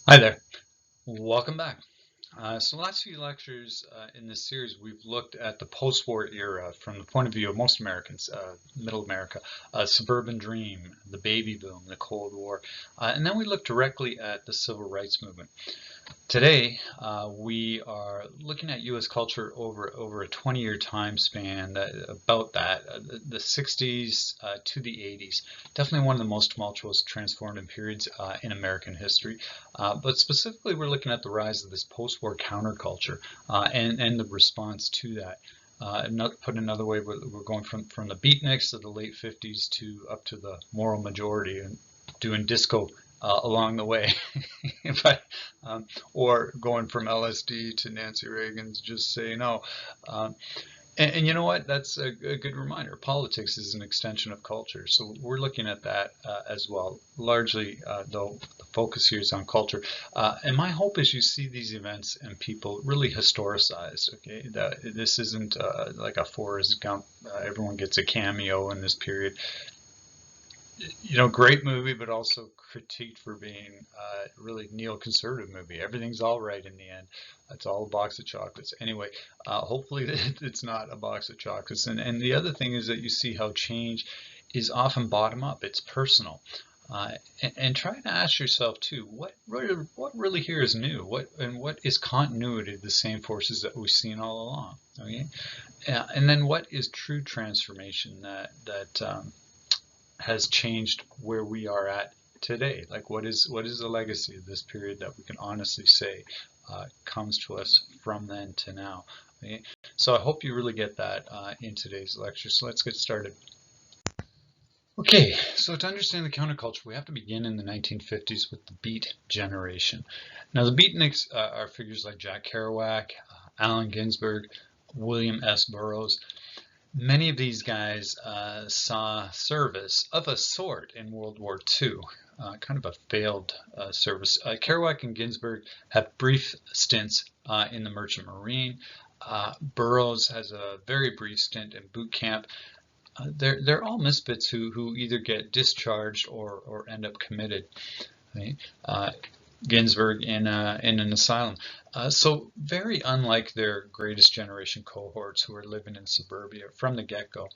Hi there. Welcome back. So the last few lectures in this series, we've looked at the post-war era from the point of view of most Americans, middle America, suburban dream, the baby boom, the Cold War, and then we looked directly at the civil rights movement. Today, we are looking at U.S. culture over a 20-year time span, the 60s to the 80s. Definitely one of the most tumultuous, transformative periods in American history. But specifically, we're looking at the rise of this post-war counterculture and the response to that. Put another way, we're going from the beatniks of the late 50s to up to the moral majority and doing disco along the way. but or going from LSD to Nancy Reagan's just say no. Um, and you know what? That's a good reminder. Politics is an extension of culture. So we're looking at that as well. Largely, though, the focus here is on culture. And my hope is you see these events and people really historicized. Okay, this isn't like a Forrest Gump. Everyone gets a cameo in this period. Great movie, but also critiqued for being really neoconservative movie. Everything's all right in the end. It's all a box of chocolates. Anyway, hopefully it's not a box of chocolates. And the other thing is that you see how change is often bottom up. It's personal. And try to ask yourself too, what really here is new? What is continuity of the same forces that we've seen all along? Okay, and then what is true transformation that has changed where we are at today? Like what is the legacy of this period that we can honestly say comes to us from then to now? Okay? So I hope you really get that in today's lecture. So let's get started. Okay, so to understand the counterculture, we have to begin in the 1950s with the Beat generation. Now, the Beatniks are figures like Jack Kerouac, Allen Ginsberg, William S. Burroughs. Many of these guys saw service of a sort in World War II, kind of a failed service. Kerouac and Ginsberg have brief stints in the Merchant Marine. Burroughs has a very brief stint in boot camp. They're all misfits who either get discharged or end up committed. Right? Ginsberg in an asylum. So very unlike their greatest generation cohorts who are living in suburbia from the get-go.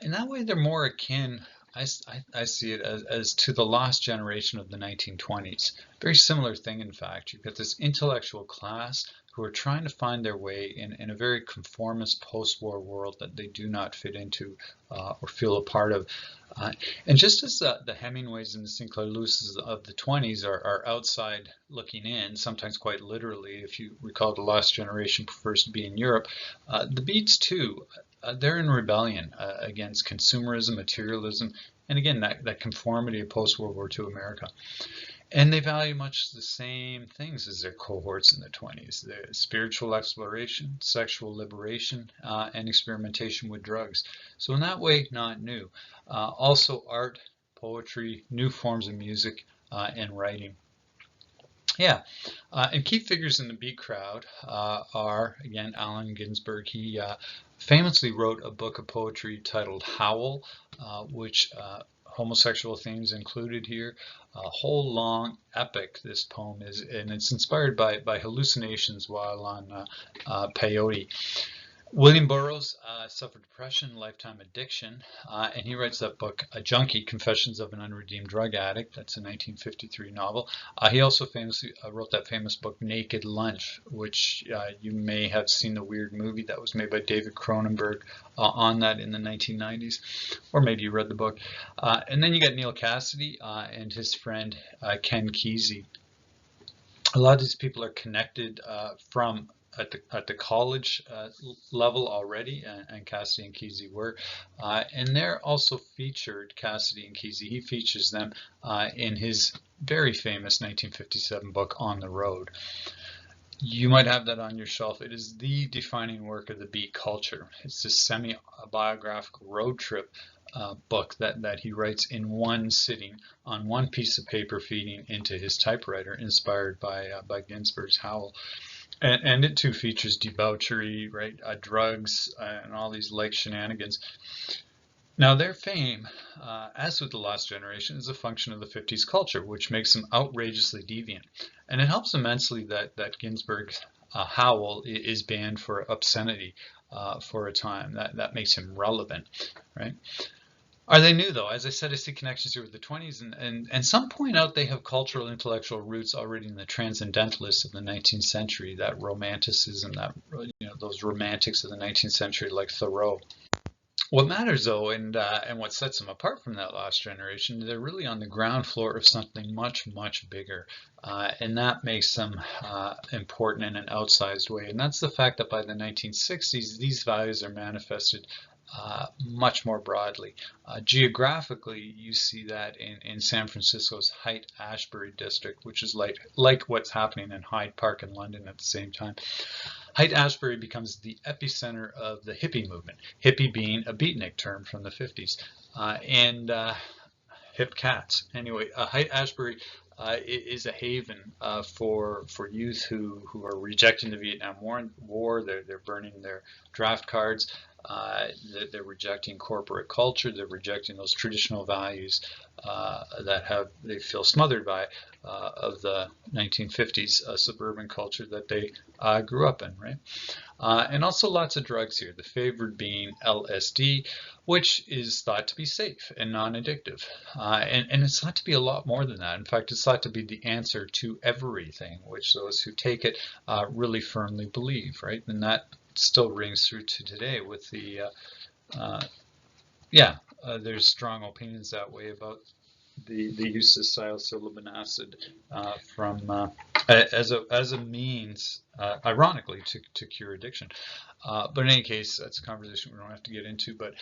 In that way, they're more akin, I see it as to the lost generation of the 1920s. Very similar thing, in fact. You've got this intellectual class who are trying to find their way in a very conformist post-war world that they do not fit into or feel a part of. And just as the Hemingways and the Sinclair Lewis's of the 20s are outside looking in, sometimes quite literally, if you recall the Lost Generation prefers to be in Europe, the Beats too, they're in rebellion against consumerism, materialism, and again, that conformity of post-World War II America. And they value much the same things as their cohorts in the 20s: the spiritual exploration, sexual liberation, and experimentation with drugs. So in that way, not new. Also art, poetry, new forms of music, and writing. Yeah, and key figures in the Beat crowd are, again, Allen Ginsberg. He famously wrote a book of poetry titled Howl, which homosexual themes included here. A whole long epic this poem is, and it's inspired by hallucinations while on peyote. William Burroughs suffered depression, lifetime addiction, and he writes that book, A Junkie, Confessions of an Unredeemed Drug Addict. That's a 1953 novel. He also famously wrote that famous book, Naked Lunch, which you may have seen the weird movie that was made by David Cronenberg on that in the 1990s, or maybe you read the book. And then you got Neil Cassidy and his friend Ken Kesey. A lot of these people are connected from at the college level already, and Cassidy and Kesey were, and they're also featured. Cassidy and Kesey, he features them in his very famous 1957 book On the Road. You might have that on your shelf. It is the defining work of the Beat culture. It's this semi-biographical road trip book that he writes in one sitting on one piece of paper, feeding into his typewriter, inspired by Ginsberg's Howl. And it too features debauchery, right? Drugs, and all these like shenanigans. Now, their fame, as with the Lost Generation, is a function of the 50s culture, which makes them outrageously deviant. And it helps immensely that Ginsberg's Howl is banned for obscenity for a time. That makes him relevant, right? Are they new, though? As I said, I see connections here with the 20s, and some point out they have cultural intellectual roots already in the transcendentalists of the 19th century, that romanticism, that those romantics of the 19th century like Thoreau. What matters, though, and what sets them apart from that Lost Generation, they're really on the ground floor of something much, much bigger, and that makes them important in an outsized way. And that's the fact that by the 1960s, these values are manifested much more broadly. Geographically, you see that in San Francisco's Haight-Ashbury district, which is like what's happening in Hyde Park in London at the same time. Haight-Ashbury becomes the epicenter of the hippie movement, hippie being a beatnik term from the 50s, and hip cats. Anyway, Haight-Ashbury is a haven for youth who are rejecting the Vietnam War. They're burning their draft cards. They're rejecting corporate culture. They're rejecting those traditional values that they feel smothered by of the 1950s suburban culture that they grew up in, right? And also lots of drugs here. The favored being LSD, which is thought to be safe and non-addictive. And it's thought to be a lot more than that. In fact, it's thought to be the answer to everything, which those who take it really firmly believe, right? And that still rings through to today with the, there's strong opinions that way about the use of psilocybin acid as a means, ironically, to cure addiction. But in any case, that's a conversation we don't have to get into. But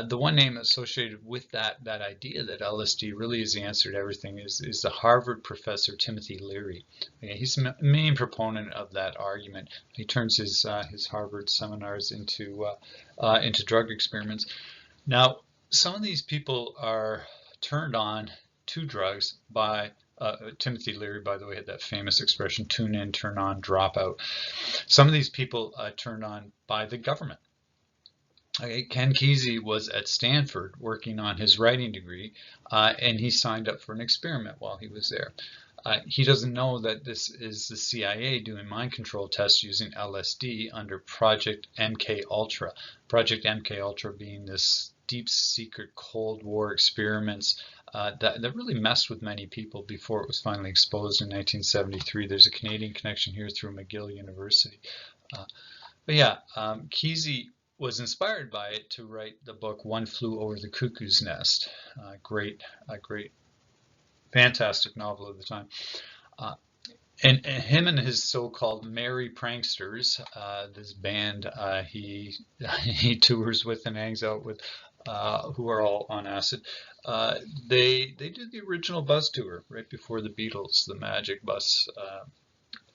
the one name associated with that idea that LSD really is the answer to everything is the Harvard professor Timothy Leary. Okay, he's the main proponent of that argument. He turns his Harvard seminars into drug experiments. Now, some of these people are turned on to drugs by Timothy Leary, by the way, had that famous expression, tune in, turn on, drop out. Some of these people turned on by the government. Okay, Ken Kesey was at Stanford working on his writing degree, and he signed up for an experiment while he was there. He doesn't know that this is the CIA doing mind control tests using LSD under Project MK Ultra. Project MK Ultra being this deep secret Cold War experiments that really messed with many people before it was finally exposed in 1973. There's a Canadian connection here through McGill University. Kesey was inspired by it to write the book One Flew Over the Cuckoo's Nest. A great, fantastic novel of the time. And him and his so-called merry pranksters, this band he tours with and hangs out with, who are all on acid, they did the original bus tour right before the Beatles, the Magic Bus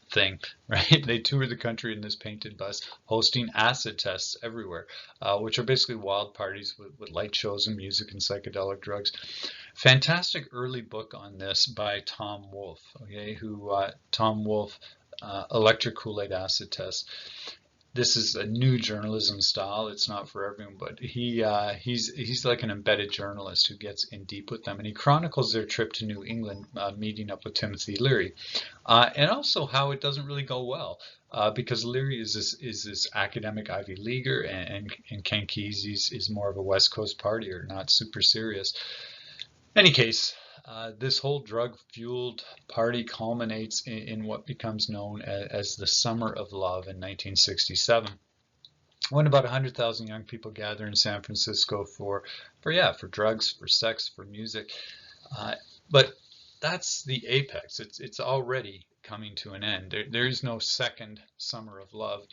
thing, right? They toured the country in this painted bus, hosting acid tests everywhere, which are basically wild parties with light shows and music and psychedelic drugs. Fantastic early book on this by Tom Wolfe, okay? Tom Wolfe, Electric Kool-Aid Acid Test. This is a new journalism style. It's not for everyone, but he's like an embedded journalist who gets in deep with them, and he chronicles their trip to New England, meeting up with Timothy Leary, and also how it doesn't really go well, because Leary is this academic Ivy Leaguer, and Ken Kesey is more of a West Coast partier, not super serious. In any case, this whole drug-fueled party culminates in what becomes known as the Summer of Love in 1967, when about 100,000 young people gather in San Francisco for drugs, for sex, for music. But that's the apex. It's already coming to an end. There is no second Summer of Love.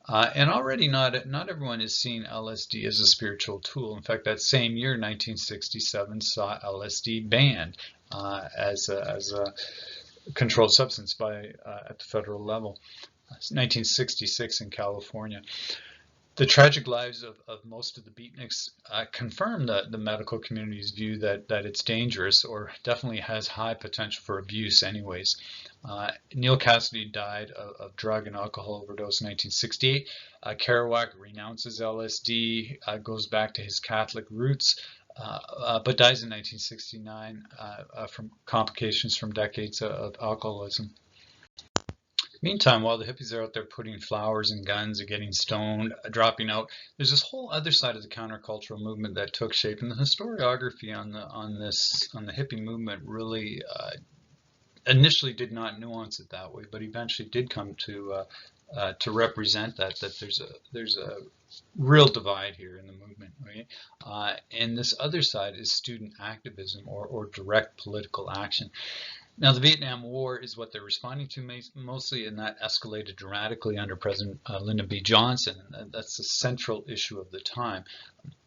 And already not everyone is seeing LSD as a spiritual tool. In fact, that same year, 1967, saw LSD banned as a controlled substance at the federal level. 1966 in California. The tragic lives of most of the beatniks confirm the medical community's view that it's dangerous, or definitely has high potential for abuse anyways. Neil Cassidy died of drug and alcohol overdose in 1968. Kerouac renounces LSD, goes back to his Catholic roots, but dies in 1969 from complications from decades of alcoholism. Meantime, while the hippies are out there putting flowers and guns and getting stoned, dropping out, there's this whole other side of the countercultural movement that took shape, and the historiography on the hippie movement really initially did not nuance it that way, but eventually did come to represent that there's a real divide here in the movement, right? And this other side is student activism or direct political action. Now, the Vietnam War is what they're responding to mostly, and that escalated dramatically under President Lyndon B. Johnson. And that's the central issue of the time.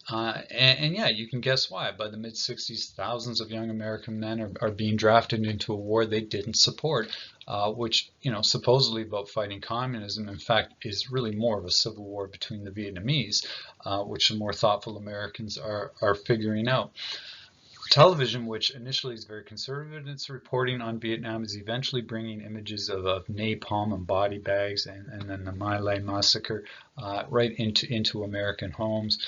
And yeah, you can guess why. By the mid-60s, thousands of young American men are being drafted into a war they didn't support, which, supposedly about fighting communism, in fact, is really more of a civil war between the Vietnamese, which the more thoughtful Americans are figuring out. Television, which initially is very conservative in its reporting on Vietnam, is eventually bringing images of napalm and body bags and then the My Lai massacre right into American homes.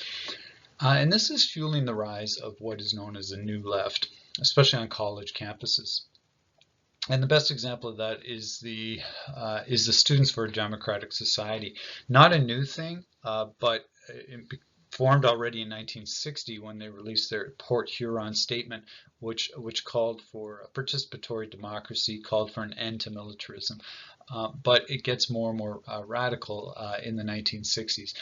And this is fueling the rise of what is known as the New Left, especially on college campuses. And the best example of that is the Students for a Democratic Society. Not a new thing, but formed already in 1960 when they released their Port Huron Statement, which called for a participatory democracy, called for an end to militarism. But it gets more and more radical in the 1960s.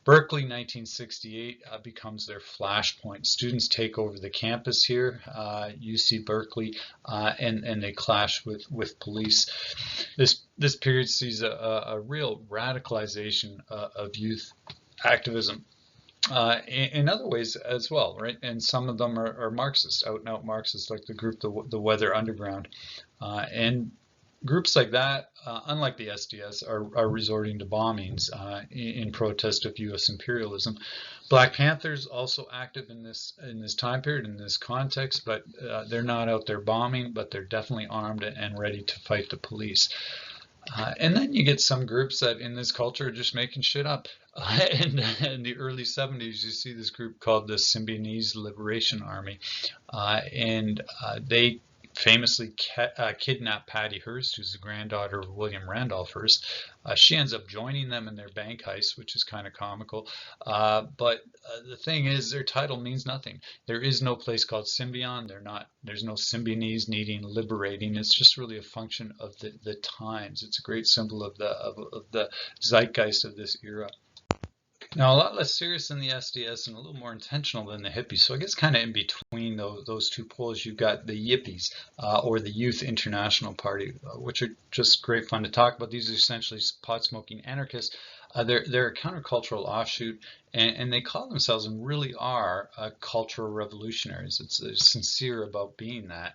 Berkeley, 1968, becomes their flashpoint. Students take over the campus here, UC Berkeley, and they clash with police. This period sees a real radicalization of youth activism. In other ways as well, right? And some of them are Marxists, out and out Marxists, like the group the Weather Underground, and groups like that, unlike the SDS, are resorting to bombings in protest of U.S. imperialism. Black Panthers also active in this time period, in this context, but they're not out there bombing, but they're definitely armed and ready to fight the police. And then you get some groups that in this culture are just making shit up. In the early 70s, you see this group called the Symbionese Liberation Army, and they famously kidnapped Patty Hearst, who's the granddaughter of William Randolph Hearst. She ends up joining them in their bank heist, which is kind of comical. But the thing is, their title means nothing. There is no place called Symbion. There's no Symbionese needing liberating. It's just really a function of the times. It's a great symbol of the zeitgeist of this era. Now, a lot less serious than the SDS and a little more intentional than the hippies. So I guess kind of in between those two poles, you've got the yippies, or the Youth International Party, which are just great fun to talk about. These are essentially pot-smoking anarchists. They're a countercultural offshoot, and they call themselves and really are cultural revolutionaries. They're sincere about being that.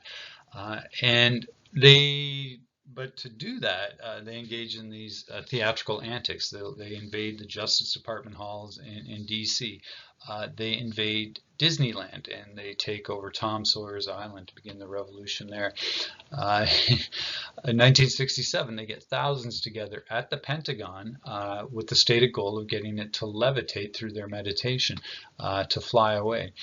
But to do that, they engage in these theatrical antics. They invade the Justice Department halls in D.C. They invade Disneyland, and they take over Tom Sawyer's Island to begin the revolution there. In 1967, they get thousands together at the Pentagon with the stated goal of getting it to levitate through their meditation, to fly away.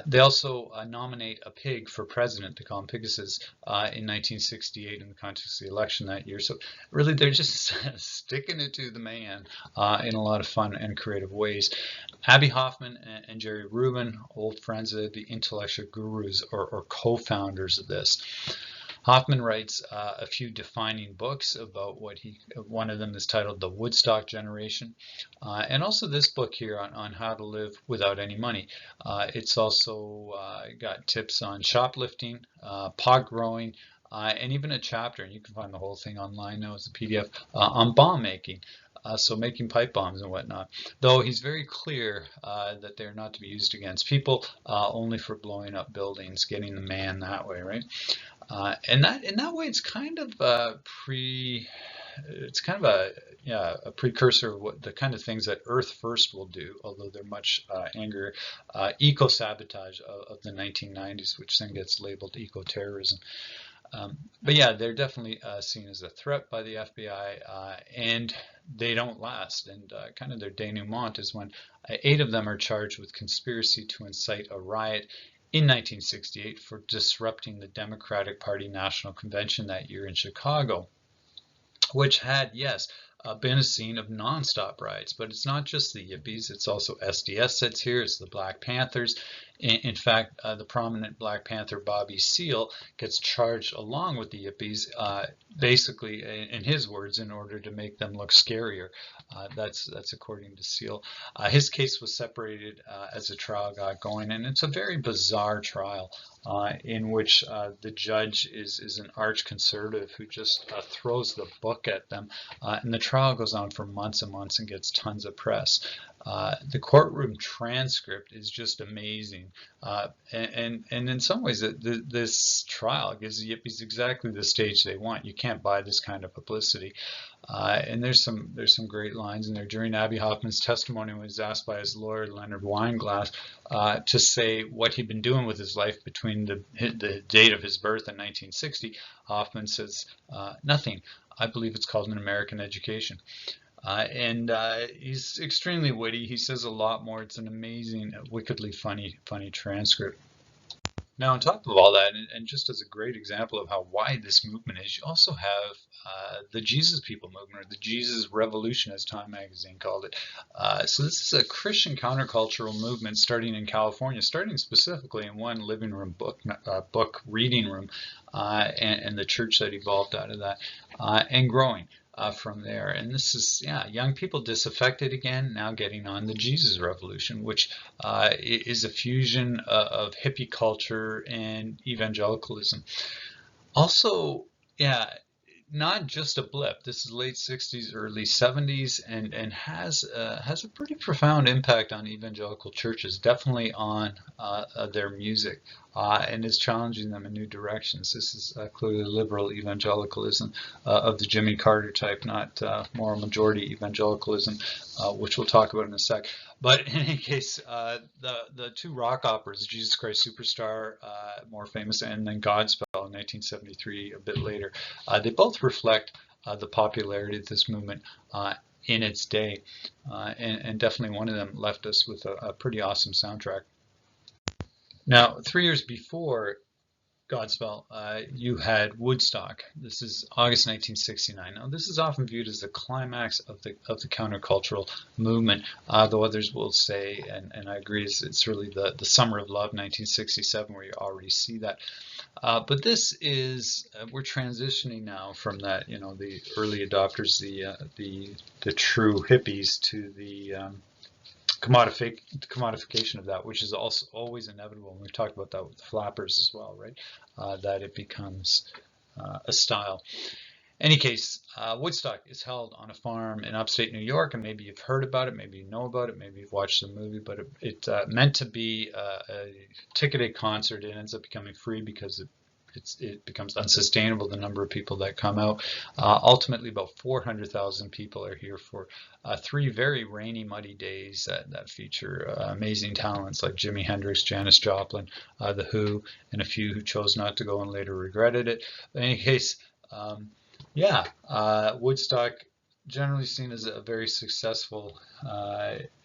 They also nominate a pig for president, to call him Pegasus, in 1968 in the context of the election that year. So really, they're just sticking it to the man in a lot of fun and creative ways. Abbie Hoffman and Jerry Rubin, old friends of the intellectual gurus or co-founders of this. Hoffman writes a few defining books about one of them is titled The Woodstock Generation, and also this book here on how to live without any money. It's also got tips on shoplifting, pot growing, and even a chapter, and you can find the whole thing online now as a PDF, on bomb making. So making pipe bombs and whatnot. Though he's very clear that they're not to be used against people, only for blowing up buildings, getting the man that way, right? And that in that way, it's kind of it's kind of a precursor of what the kind of things that Earth First will do, although they're much angrier. Eco-sabotage of the 1990s, which then gets labeled eco-terrorism. But yeah, they're definitely seen as a threat by the FBI, and they don't last. And kind of their denouement is when 8 of them are charged with conspiracy to incite a riot in 1968 for disrupting the Democratic Party National Convention that year in Chicago, which had, yes, been a scene of nonstop riots. But it's not just the yippies, it's also SDS that's here, it's the Black Panthers. In fact, the prominent Black Panther Bobby Seale gets charged along with the yippies, basically, in his words, in order to make them look scarier. That's according to Seale. His case was separated as the trial got going, and it's a very bizarre trial in which the judge is an arch conservative who just throws the book at them, and the trial goes on for months and months and gets tons of press. The courtroom transcript is just amazing, and in some ways, this trial gives the yippies exactly the stage they want. You can't buy this kind of publicity, and there's some great lines in there. During Abby Hoffman's testimony, when he was asked by his lawyer Leonard Weinglass to say what he'd been doing with his life between the date of his birth in 1960, Hoffman says, "Nothing. I believe it's called an American education." And he's extremely witty. He says a lot more. It's an amazing, wickedly funny transcript. Now, on top of all that, and just as a great example of how wide this movement is, you also have the Jesus People movement, or the Jesus Revolution, as Time magazine called it. So this is a Christian countercultural movement starting in California, starting specifically in one living room book reading room, and the church that evolved out of that, and growing from there. And this is, young people disaffected again, now getting on the Jesus Revolution, which is a fusion of hippie culture and evangelicalism. Also, not just a blip. This is late 60s, early 70s, and has a pretty profound impact on evangelical churches, definitely on their music, and is challenging them in new directions. This is clearly liberal evangelicalism of the Jimmy Carter type, not moral majority evangelicalism, which we'll talk about in a sec. But in any case, the 2 rock operas, Jesus Christ Superstar, more famous, and then Godspell in 1973, a bit later, they both reflect the popularity of this movement in its day, and definitely one of them left us with a pretty awesome soundtrack. Now, 3 years before Godspell, you had Woodstock. This is August 1969. Now, this is often viewed as the climax of the countercultural movement, though others will say, and I agree, it's really the Summer of Love, 1967, where you already see that. But this is, we're transitioning now from that, the early adopters, the true hippies, to the commodification of that, which is also always inevitable. And we've talked about that with the flappers as well, right? That it becomes a style. Any case, Woodstock is held on a farm in upstate New York, and maybe you've heard about it, maybe you know about it, maybe you've watched the movie, but it meant to be a ticketed concert. It ends up becoming free because it becomes unsustainable, the number of people that come out. Ultimately, about 400,000 people are here for 3 very rainy, muddy days that feature amazing talents like Jimi Hendrix, Janis Joplin, The Who, and a few who chose not to go and later regretted it. But in any case, Woodstock, generally seen as a very successful,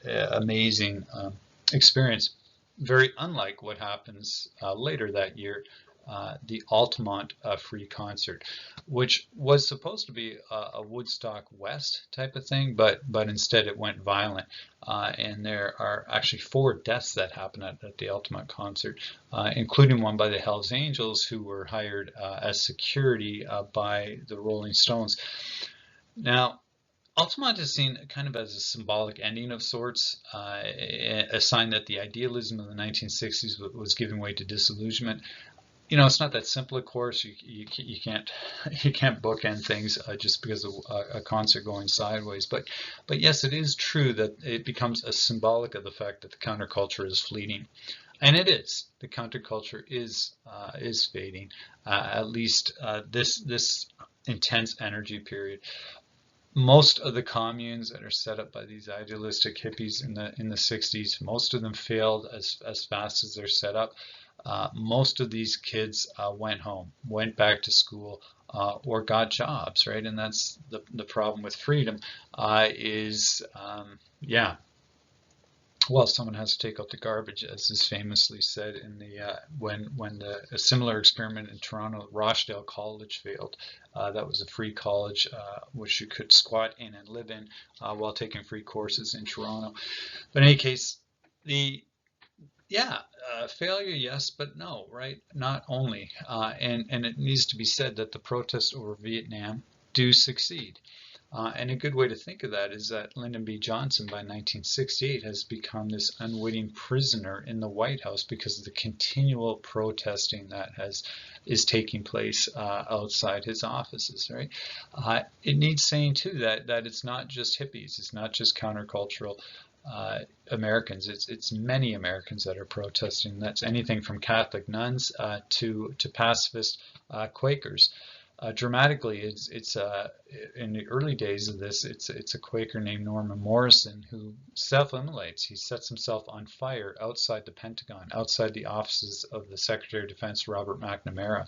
amazing experience, very unlike what happens later that year, the Altamont free concert, which was supposed to be a Woodstock West type of thing, but instead it went violent, and there are actually 4 deaths that happened at the Altamont concert, including one by the Hells Angels, who were hired as security by the Rolling Stones. Now, Altamont is seen kind of as a symbolic ending of sorts, a sign that the idealism of the 1960s was giving way to disillusionment. It's not that simple, of course. You can't bookend things just because of a concert going sideways. But yes, it is true that it becomes a symbolic of the fact that the counterculture is fleeting, and it is. The counterculture is fading. At least this intense energy period. Most of the communes that are set up by these idealistic hippies in the 60s, most of them failed as fast as they're set up. Most of these kids went home, went back to school, or got jobs, right? And that's the problem with freedom is, yeah, well, someone has to take out the garbage, as is famously said in the when a similar experiment in Toronto, Rochdale College failed. That was a free college which you could squat in and live in while taking free courses in Toronto. But in any case, the yeah, failure, yes, but no, right? Not only, and it needs to be said that the protests over Vietnam do succeed. And a good way to think of that is that Lyndon B. Johnson by 1968 has become this unwitting prisoner in the White House because of the continual protesting that is taking place outside his offices, right? It needs saying too that it's not just hippies, it's not just countercultural Americans. It's many Americans that are protesting. That's anything from Catholic nuns to pacifist Quakers. Dramatically, it's in the early days of this, it's a Quaker named Norman Morrison who self-immolates. He sets himself on fire outside the Pentagon, outside the offices of the Secretary of Defense, Robert McNamara.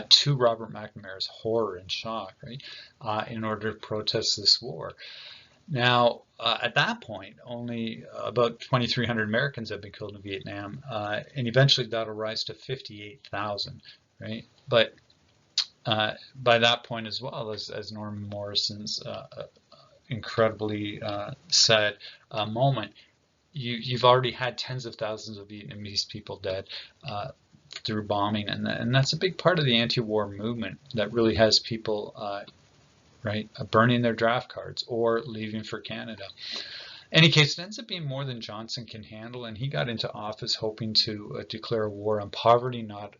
To Robert McNamara's horror and shock, right, in order to protest this war. Now, at that point, only about 2,300 Americans have been killed in Vietnam, and eventually that'll rise to 58,000, right? But by that point as well, as Norman Morrison's incredibly sad moment, you've already had tens of thousands of Vietnamese people dead through bombing, and that's a big part of the anti-war movement that really has people right, burning their draft cards or leaving for Canada. In any case, it ends up being more than Johnson can handle, and he got into office hoping to declare a war on poverty, not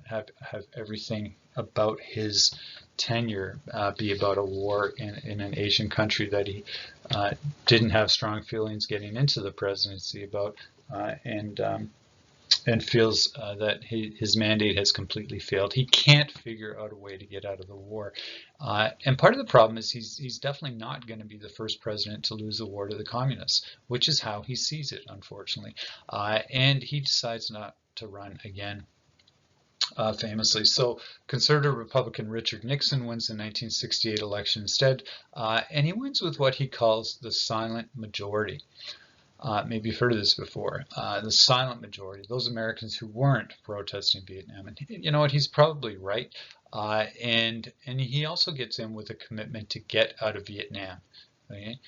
have everything about his tenure be about a war in an Asian country that he didn't have strong feelings getting into the presidency about, and feels that his mandate has completely failed. He can't figure out a way to get out of the war. And part of the problem is he's definitely not going to be the first president to lose the war to the communists, which is how he sees it, unfortunately. And he decides not to run again. Famously. So conservative Republican Richard Nixon wins the 1968 election instead, and he wins with what he calls the silent majority. Maybe you've heard of this before. The silent majority, those Americans who weren't protesting Vietnam. And you know what, he's probably right. And he also gets in with a commitment to get out of Vietnam. Okay?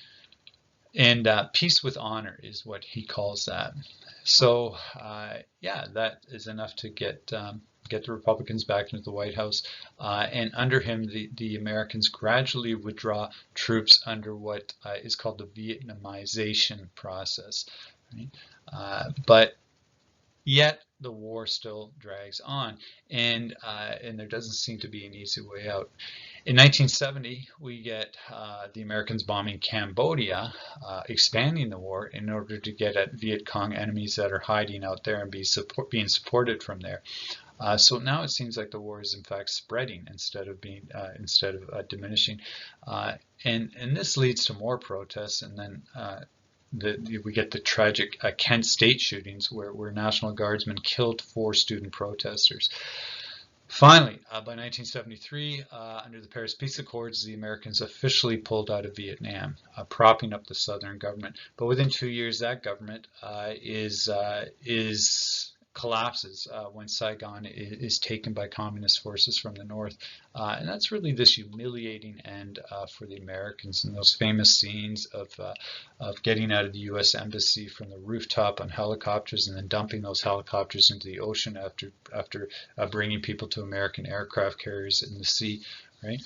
And peace with honor is what he calls that. So yeah, that is enough to get the Republicans back into the White House. And under him, the Americans gradually withdraw troops under what is called the Vietnamization process. Right? But yet the war still drags on, and there doesn't seem to be an easy way out. In 1970, we get the Americans bombing Cambodia, expanding the war in order to get at Viet Cong enemies that are hiding out there and being supported from there. So now it seems like the war is in fact spreading instead of diminishing, and this leads to more protests, and then we get the tragic Kent State shootings where National Guardsmen killed 4 student protesters. Finally, by 1973, under the Paris Peace Accords, the Americans officially pulled out of Vietnam, propping up the Southern government. But within 2 years, that government collapses when Saigon is taken by communist forces from the north. And that's really this humiliating end for the Americans, and those famous scenes of getting out of the U.S. Embassy from the rooftop on helicopters and then dumping those helicopters into the ocean after bringing people to American aircraft carriers in the sea, right?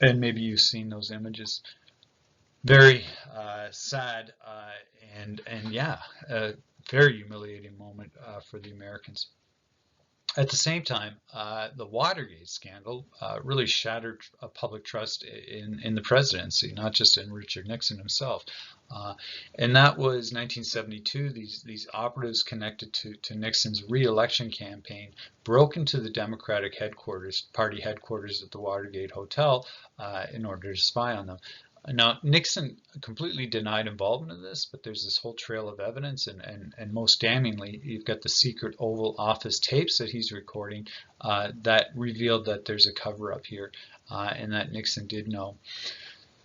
And maybe you've seen those images. Very sad and yeah, very humiliating moment for the Americans. At the same time, the Watergate scandal really shattered public trust in the presidency, not just in Richard Nixon himself. Uh, and that was 1972. These operatives connected to Nixon's re-election campaign broke into the Democratic party headquarters at the Watergate Hotel in order to spy on them. Now, Nixon completely denied involvement in this, but there's this whole trail of evidence, and most damningly, you've got the secret Oval Office tapes that he's recording that revealed that there's a cover-up here and that Nixon did know.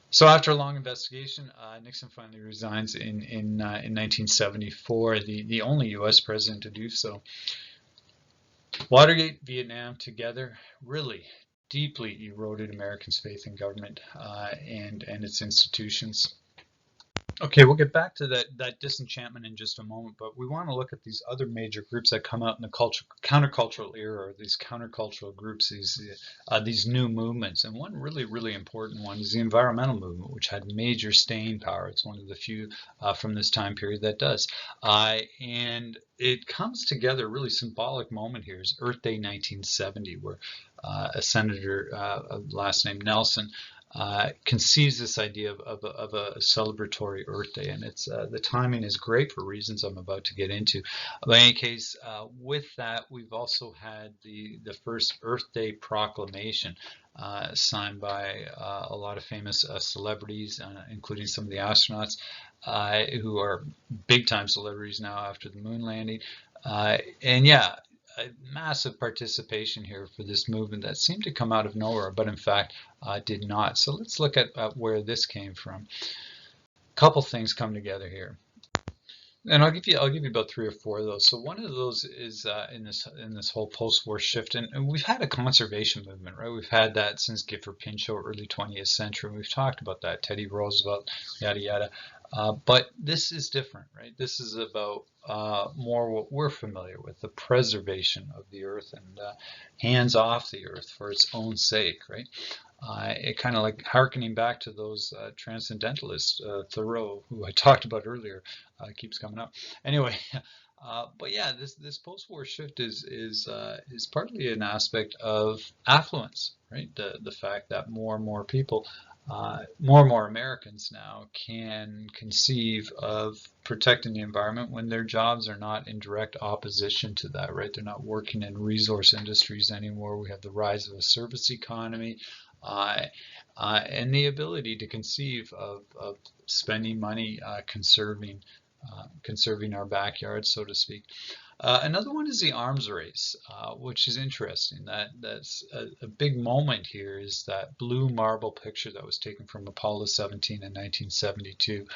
So after a long investigation, Nixon finally resigns in 1974, the only U.S. president to do so. Watergate, Vietnam together really deeply eroded Americans' faith in government and its institutions. Okay, we'll get back to that disenchantment in just a moment, but we want to look at these other major groups that come out in the countercultural era, or these countercultural groups, these new movements. And one really important one is the environmental movement, which had major staying power. It's one of the few from this time period that does. And it comes together, a really symbolic moment here is Earth Day 1970, where a senator, last name Nelson, conceives this idea of a celebratory Earth Day, and it's the timing is great for reasons I'm about to get into. But in any case, with that, we've also had the first Earth Day proclamation signed by a lot of famous celebrities, including some of the astronauts who are big-time celebrities now after the moon landing. And yeah, a massive participation here for this movement that seemed to come out of nowhere, but in fact did not. So let's look at where this came from. A couple things come together here, and I'll give you about 3 or 4 of those. So one of those is in this whole post-war shift, and we've had a conservation movement, right? We've had that since Gifford Pinchot, early 20th century. We've talked about that, Teddy Roosevelt, yada yada. But this is different, right? This is about more what we're familiar with, the preservation of the earth and hands off the earth for its own sake, right? It kind of like hearkening back to those transcendentalists, Thoreau, who I talked about earlier, keeps coming up. Anyway, but yeah, this post-war shift is partly an aspect of affluence, right? The fact that more and more people, more and more Americans now can conceive of protecting the environment when their jobs are not in direct opposition to that, right? They're not working in resource industries anymore. We have the rise of a service economy. And the ability to conceive of spending money conserving our backyard, so to speak. Another one is the arms race, which is interesting. That's a big moment here is that blue marble picture that was taken from Apollo 17 in 1972.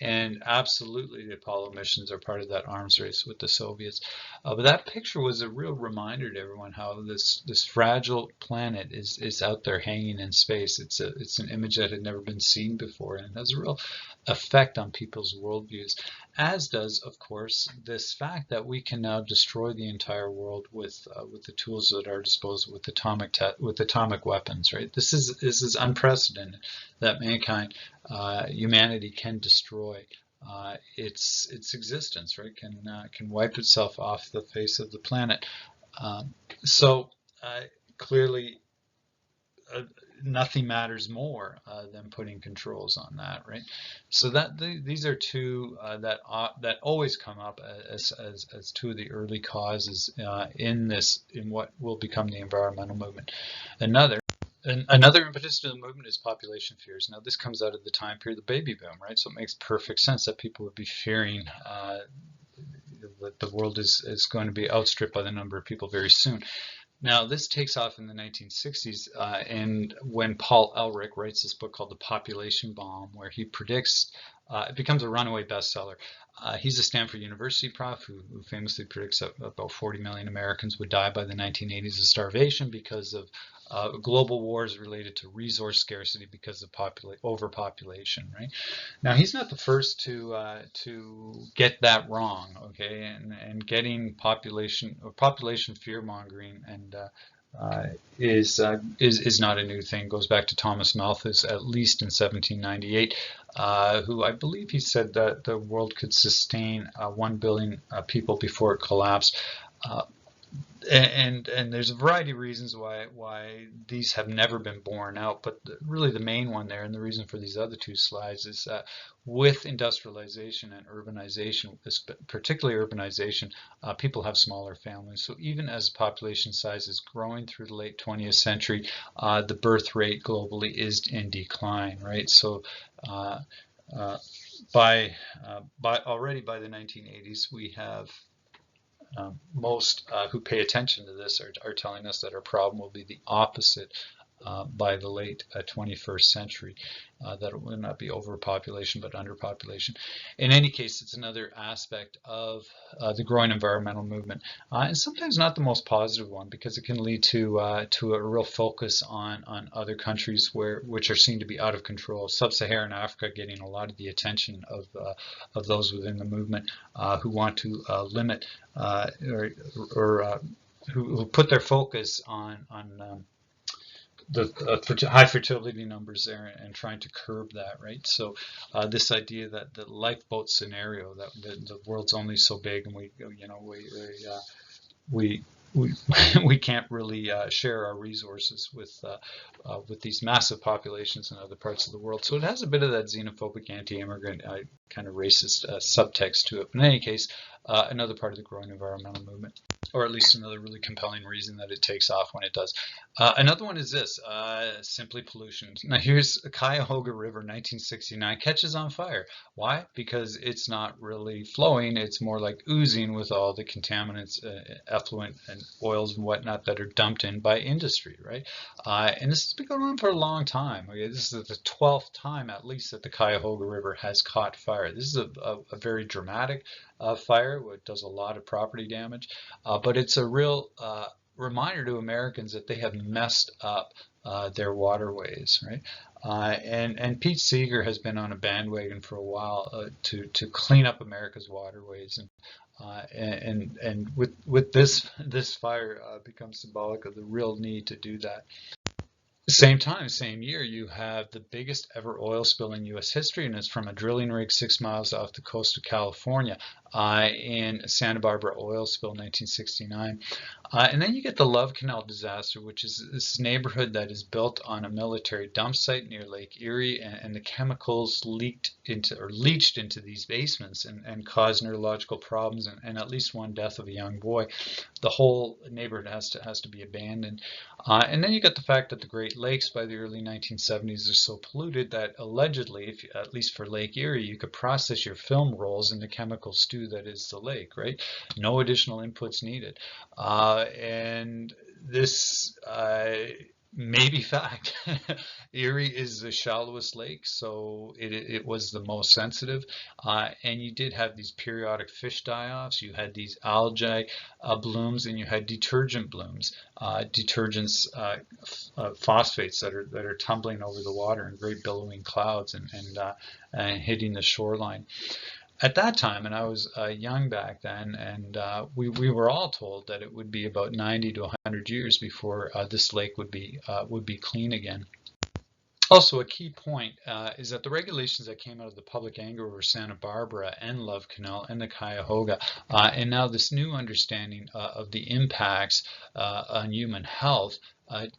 And absolutely the Apollo missions are part of that arms race with the Soviets. But that picture was a real reminder to everyone how this fragile planet is out there hanging in space. It's an image that had never been seen before, and it has a real effect on people's worldviews, as does, of course, this fact that we can now destroy the entire world with the tools that are disposed with atomic weapons. Right? This is unprecedented that mankind, humanity, can destroy its existence. Right? Can wipe itself off the face of the planet. So clearly. Nothing matters more than putting controls on that, right? So these are two that always come up as two of the early causes in what will become the environmental movement. Another impetus to the movement is population fears. Now this comes out of the time period of the baby boom, right? So it makes perfect sense that people would be fearing that the world is going to be outstripped by the number of people very soon. Now, this takes off in the 1960s, and when Paul Ehrlich writes this book called The Population Bomb, where he predicts, it becomes a runaway bestseller. He's a Stanford University prof who famously predicts that about 40 million Americans would die by the 1980s of starvation because of global wars related to resource scarcity because of overpopulation. Right? Now he's not the first to get that wrong. Okay, and getting population fear mongering and is not a new thing. It goes back to Thomas Malthus at least in 1798, who I believe he said that the world could sustain 1 billion people before it collapsed. and there's a variety of reasons why these have never been borne out, but really the main one there, and the reason for these other two slides, is that with industrialization and urbanization, particularly urbanization, people have smaller families. So even as population size is growing through the late 20th century, the birth rate globally is in decline, right? So by already by the 1980s, we have most who pay attention to this are telling us that our problem will be the opposite by the late 21st century, that it will not be overpopulation but underpopulation. In any case, it's another aspect of the growing environmental movement, and sometimes not the most positive one, because it can lead to a real focus on other countries which are seen to be out of control. Sub-Saharan Africa getting a lot of the attention of those within the movement who want to limit or who put their focus on the high fertility numbers there and trying to curb that, right? So this idea that the lifeboat scenario, that the world's only so big, and we we can't really share our resources with these massive populations in other parts of the world. So it has a bit of that xenophobic, anti-immigrant, kind of racist subtext to it. But in any case, another part of the growing environmental movement, or at least another really compelling reason that it takes off when it does. Another one is this, simply pollution. Now here's Cuyahoga River, 1969, catches on fire. Why? Because it's not really flowing, it's more like oozing with all the contaminants, effluent and oils and whatnot that are dumped in by industry, right? And this has been going on for a long time. Okay? This is the 12th time at least that the Cuyahoga River has caught fire. This is a very dramatic fire. It does a lot of property damage, but it's a real reminder to Americans that they have messed up their waterways, right? And Pete Seeger has been on a bandwagon for a while to clean up America's waterways, and with this fire becomes symbolic of the real need to do that. Same time, same year, you have the biggest ever oil spill in U.S. history, and it's from a drilling rig 6 miles off the coast of California in Santa Barbara oil spill, 1969. And then you get the Love Canal disaster, which is this neighborhood that is built on a military dump site near Lake Erie, and the chemicals leached into these basements and caused neurological problems and at least one death of a young boy. The whole neighborhood has to be abandoned. And then you get the fact that the Great Lakes by the early 1970s are so polluted that allegedly, at least for Lake Erie, you could process your film rolls in the chemical stew that is the lake, right? No additional inputs needed. And this may be fact. Erie is the shallowest lake, so it was the most sensitive. And you did have these periodic fish die-offs. You had these algae blooms, and you had detergent blooms, detergents, phosphates that are tumbling over the water in great billowing clouds and hitting the shoreline. At that time, and I was young back then, and we were all told that it would be about 90 to 100 years before this lake would be clean again. Also, a key point is that the regulations that came out of the public anger over Santa Barbara and Love Canal and the Cuyahoga, and now this new understanding of the impacts on human health,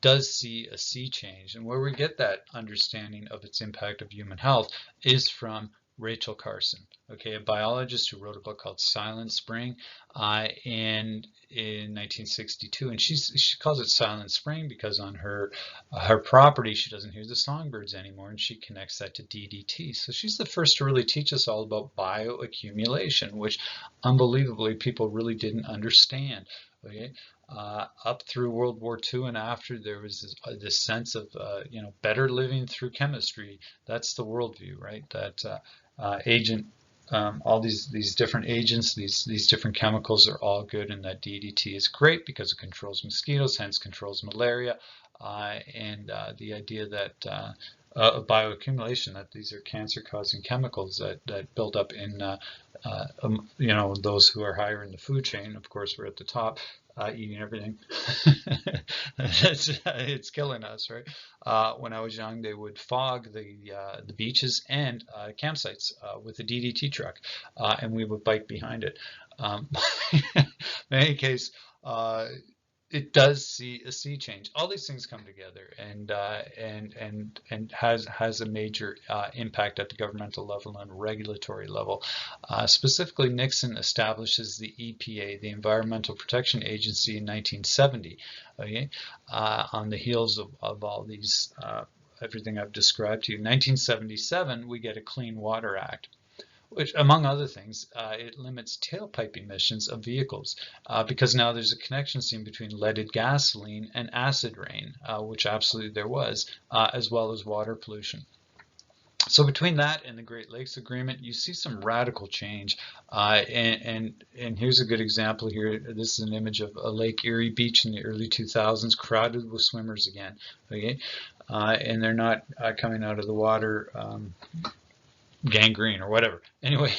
does see a sea change. And where we get that understanding of its impact of human health is from Rachel Carson, okay, a biologist who wrote a book called Silent Spring in 1962, and she calls it Silent Spring because on her property she doesn't hear the songbirds anymore, and she connects that to DDT. So she's the first to really teach us all about bioaccumulation, which unbelievably people really didn't understand. Okay. Up through World War II and after, there was this sense of better living through chemistry. That's the worldview, right? That all these different agents, these different chemicals are all good, and that DDT is great because it controls mosquitoes, hence controls malaria, and the idea that of bioaccumulation, that these are cancer-causing chemicals that build up in those who are higher in the food chain. Of course, we're at the top. Eating everything. It's killing us, right? When I was young, they would fog the beaches and campsites with a DDT truck, and we would bike behind it. In any case, it does see a sea change. All these things come together, and has a major impact at the governmental level and regulatory level. Specifically, Nixon establishes the EPA, the Environmental Protection Agency, in 1970. Okay, on the heels of all these everything I've described to you. 1977, we get a Clean Water Act, which, among other things, it limits tailpipe emissions of vehicles because now there's a connection seen between leaded gasoline and acid rain, which absolutely there was, as well as water pollution. So between that and the Great Lakes Agreement, you see some radical change. And here's a good example here. This is an image of a Lake Erie beach in the early 2000s, crowded with swimmers again. Okay, and they're not coming out of the water gangrene or whatever. Anyway,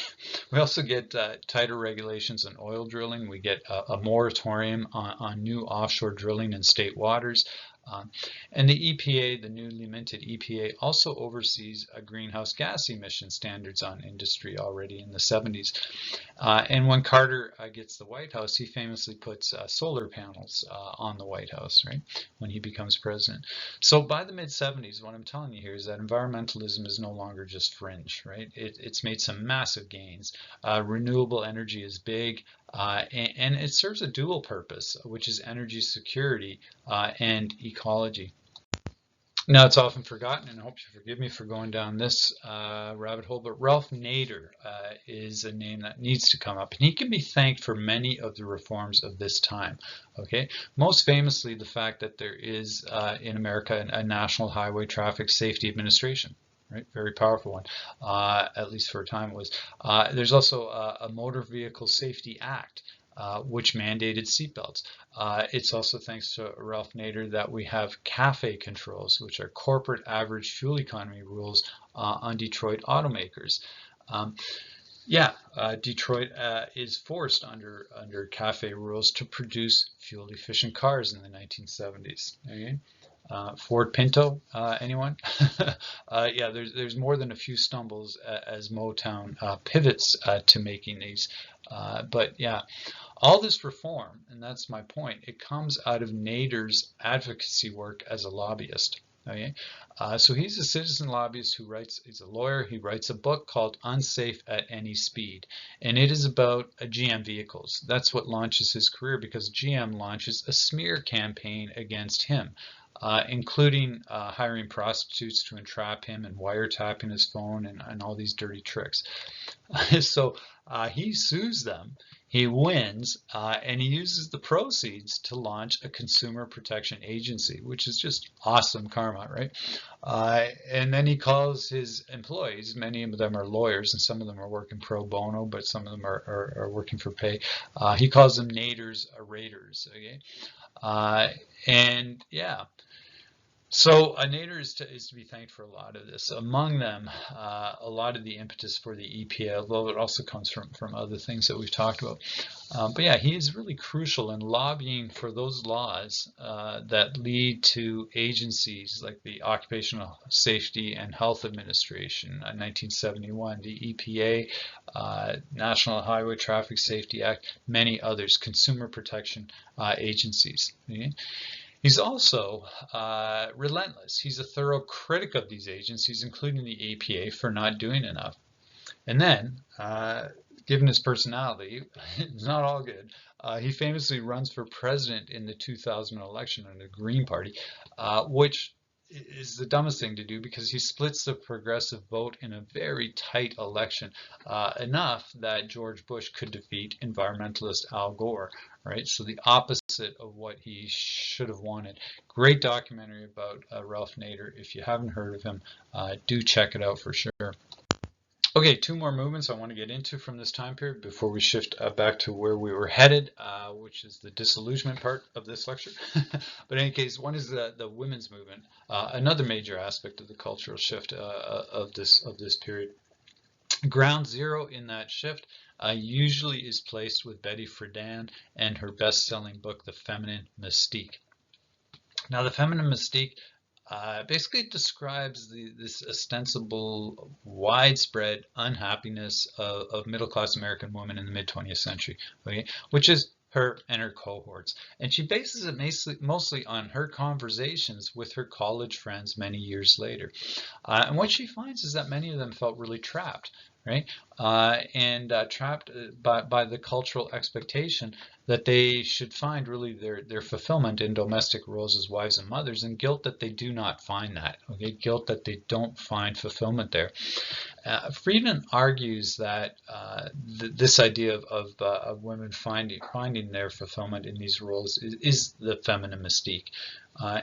we also get tighter regulations on oil drilling. We get a moratorium on new offshore drilling in state waters. And the EPA, the newly minted EPA, also oversees greenhouse gas emission standards on industry already in the 70s. And when Carter gets the White House, he famously puts solar panels on the White House, right, when he becomes president. So by the mid-70s, what I'm telling you here is that environmentalism is no longer just fringe, right? It's made some massive gains. Renewable energy is big. And it serves a dual purpose, which is energy security and ecology. Now, it's often forgotten, and I hope you forgive me for going down this rabbit hole, but Ralph Nader is a name that needs to come up, and he can be thanked for many of the reforms of this time. Okay, most famously, the fact that there is in America a National Highway Traffic Safety Administration. Right, very powerful one, at least for a time it was. There's also a Motor Vehicle Safety Act, which mandated seatbelts. It's also thanks to Ralph Nader that we have CAFE controls, which are corporate average fuel economy rules on Detroit automakers. Detroit is forced under CAFE rules to produce fuel-efficient cars in the 1970s. Okay? Ford Pinto, anyone? Yeah, there's more than a few stumbles as Motown pivots to making these. But yeah, all this reform, and that's my point, it comes out of Nader's advocacy work as a lobbyist. Okay, so he's a citizen lobbyist who he's a lawyer, he writes a book called Unsafe at Any Speed, and it is about GM vehicles. That's what launches his career, because GM launches a smear campaign against him. Including hiring prostitutes to entrap him and wiretapping his phone and all these dirty tricks. So he sues them, he wins, and he uses the proceeds to launch a consumer protection agency, which is just awesome karma, right? And then he calls his employees, many of them are lawyers and some of them are working pro bono, but some of them are working for pay. He calls them Nader's Raiders, okay? And yeah, so Nader is to be thanked for a lot of this. Among them, a lot of the impetus for the EPA, although it also comes from other things that we've talked about. But yeah, he is really crucial in lobbying for those laws that lead to agencies like the Occupational Safety and Health Administration, 1971, the EPA, National Highway Traffic Safety Act, many others, consumer protection agencies. Okay? He's also relentless. He's a thorough critic of these agencies, including the EPA, for not doing enough. And then, given his personality, it's not all good. He famously runs for president in the 2000 election under the Green Party, which is the dumbest thing to do because he splits the progressive vote in a very tight election, enough that George Bush could defeat environmentalist Al Gore, right? So the opposite of what he should have wanted. Great documentary about Ralph Nader. If you haven't heard of him, do check it out for sure. Okay, two more movements I want to get into from this time period before we shift back to where we were headed, which is the disillusionment part of this lecture. But in any case, one is the women's movement, another major aspect of the cultural shift of this period. Ground zero in that shift usually is placed with Betty Friedan and her best-selling book, The Feminine Mystique. Now, The Feminine Mystique basically describes this ostensible widespread unhappiness of middle-class American women in the mid-20th century, okay? Which is her and her cohorts. And she bases it mostly on her conversations with her college friends many years later. And what she finds is that many of them felt really trapped, right? And trapped by the cultural expectation that they should find really their fulfillment in domestic roles as wives and mothers, and guilt that they do not find that, okay? Guilt that they don't find fulfillment there. Friedman argues that this idea of women finding their fulfillment in these roles is the feminine mystique.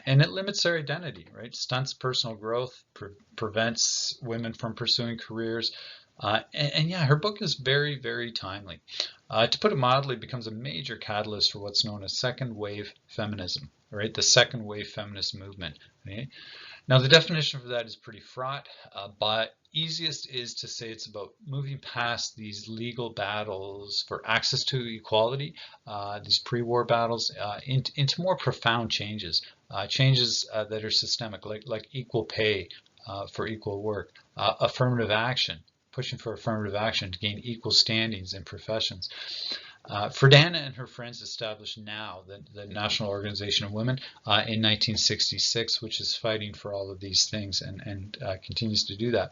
And it limits their identity, right? Stunts personal growth, prevents women from pursuing careers. And yeah, her book is very, very timely. To put it mildly, it becomes a major catalyst for what's known as second wave feminism, right? The second wave feminist movement. Right? Now, the definition for that is pretty fraught, but easiest is to say it's about moving past these legal battles for access to equality, these pre-war battles, into more profound changes, changes that are systemic, like equal pay for equal work, affirmative action, pushing for affirmative action to gain equal standings in professions. Friedan and her friends established NOW, the National Organization of Women, in 1966, which is fighting for all of these things and continues to do that.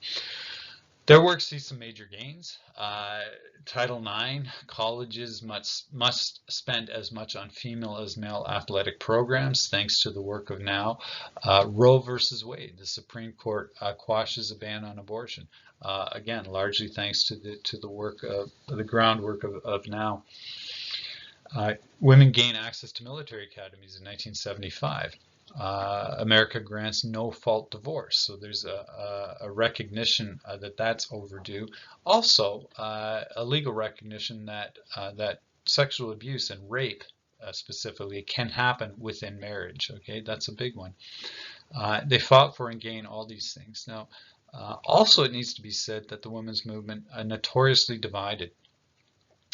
Their work sees some major gains. Title IX, colleges must spend as much on female as male athletic programs, thanks to the work of NOW. Roe versus Wade, the Supreme Court quashes a ban on abortion. Again, largely thanks to the work of the groundwork of NOW. Women gain access to military academies in 1975. America grants no-fault divorce, so there's a recognition that that's overdue. Also, a legal recognition that sexual abuse and rape specifically can happen within marriage. Okay, that's a big one. They fought for and gained all these things. Now, also, it needs to be said that the women's movement notoriously divided.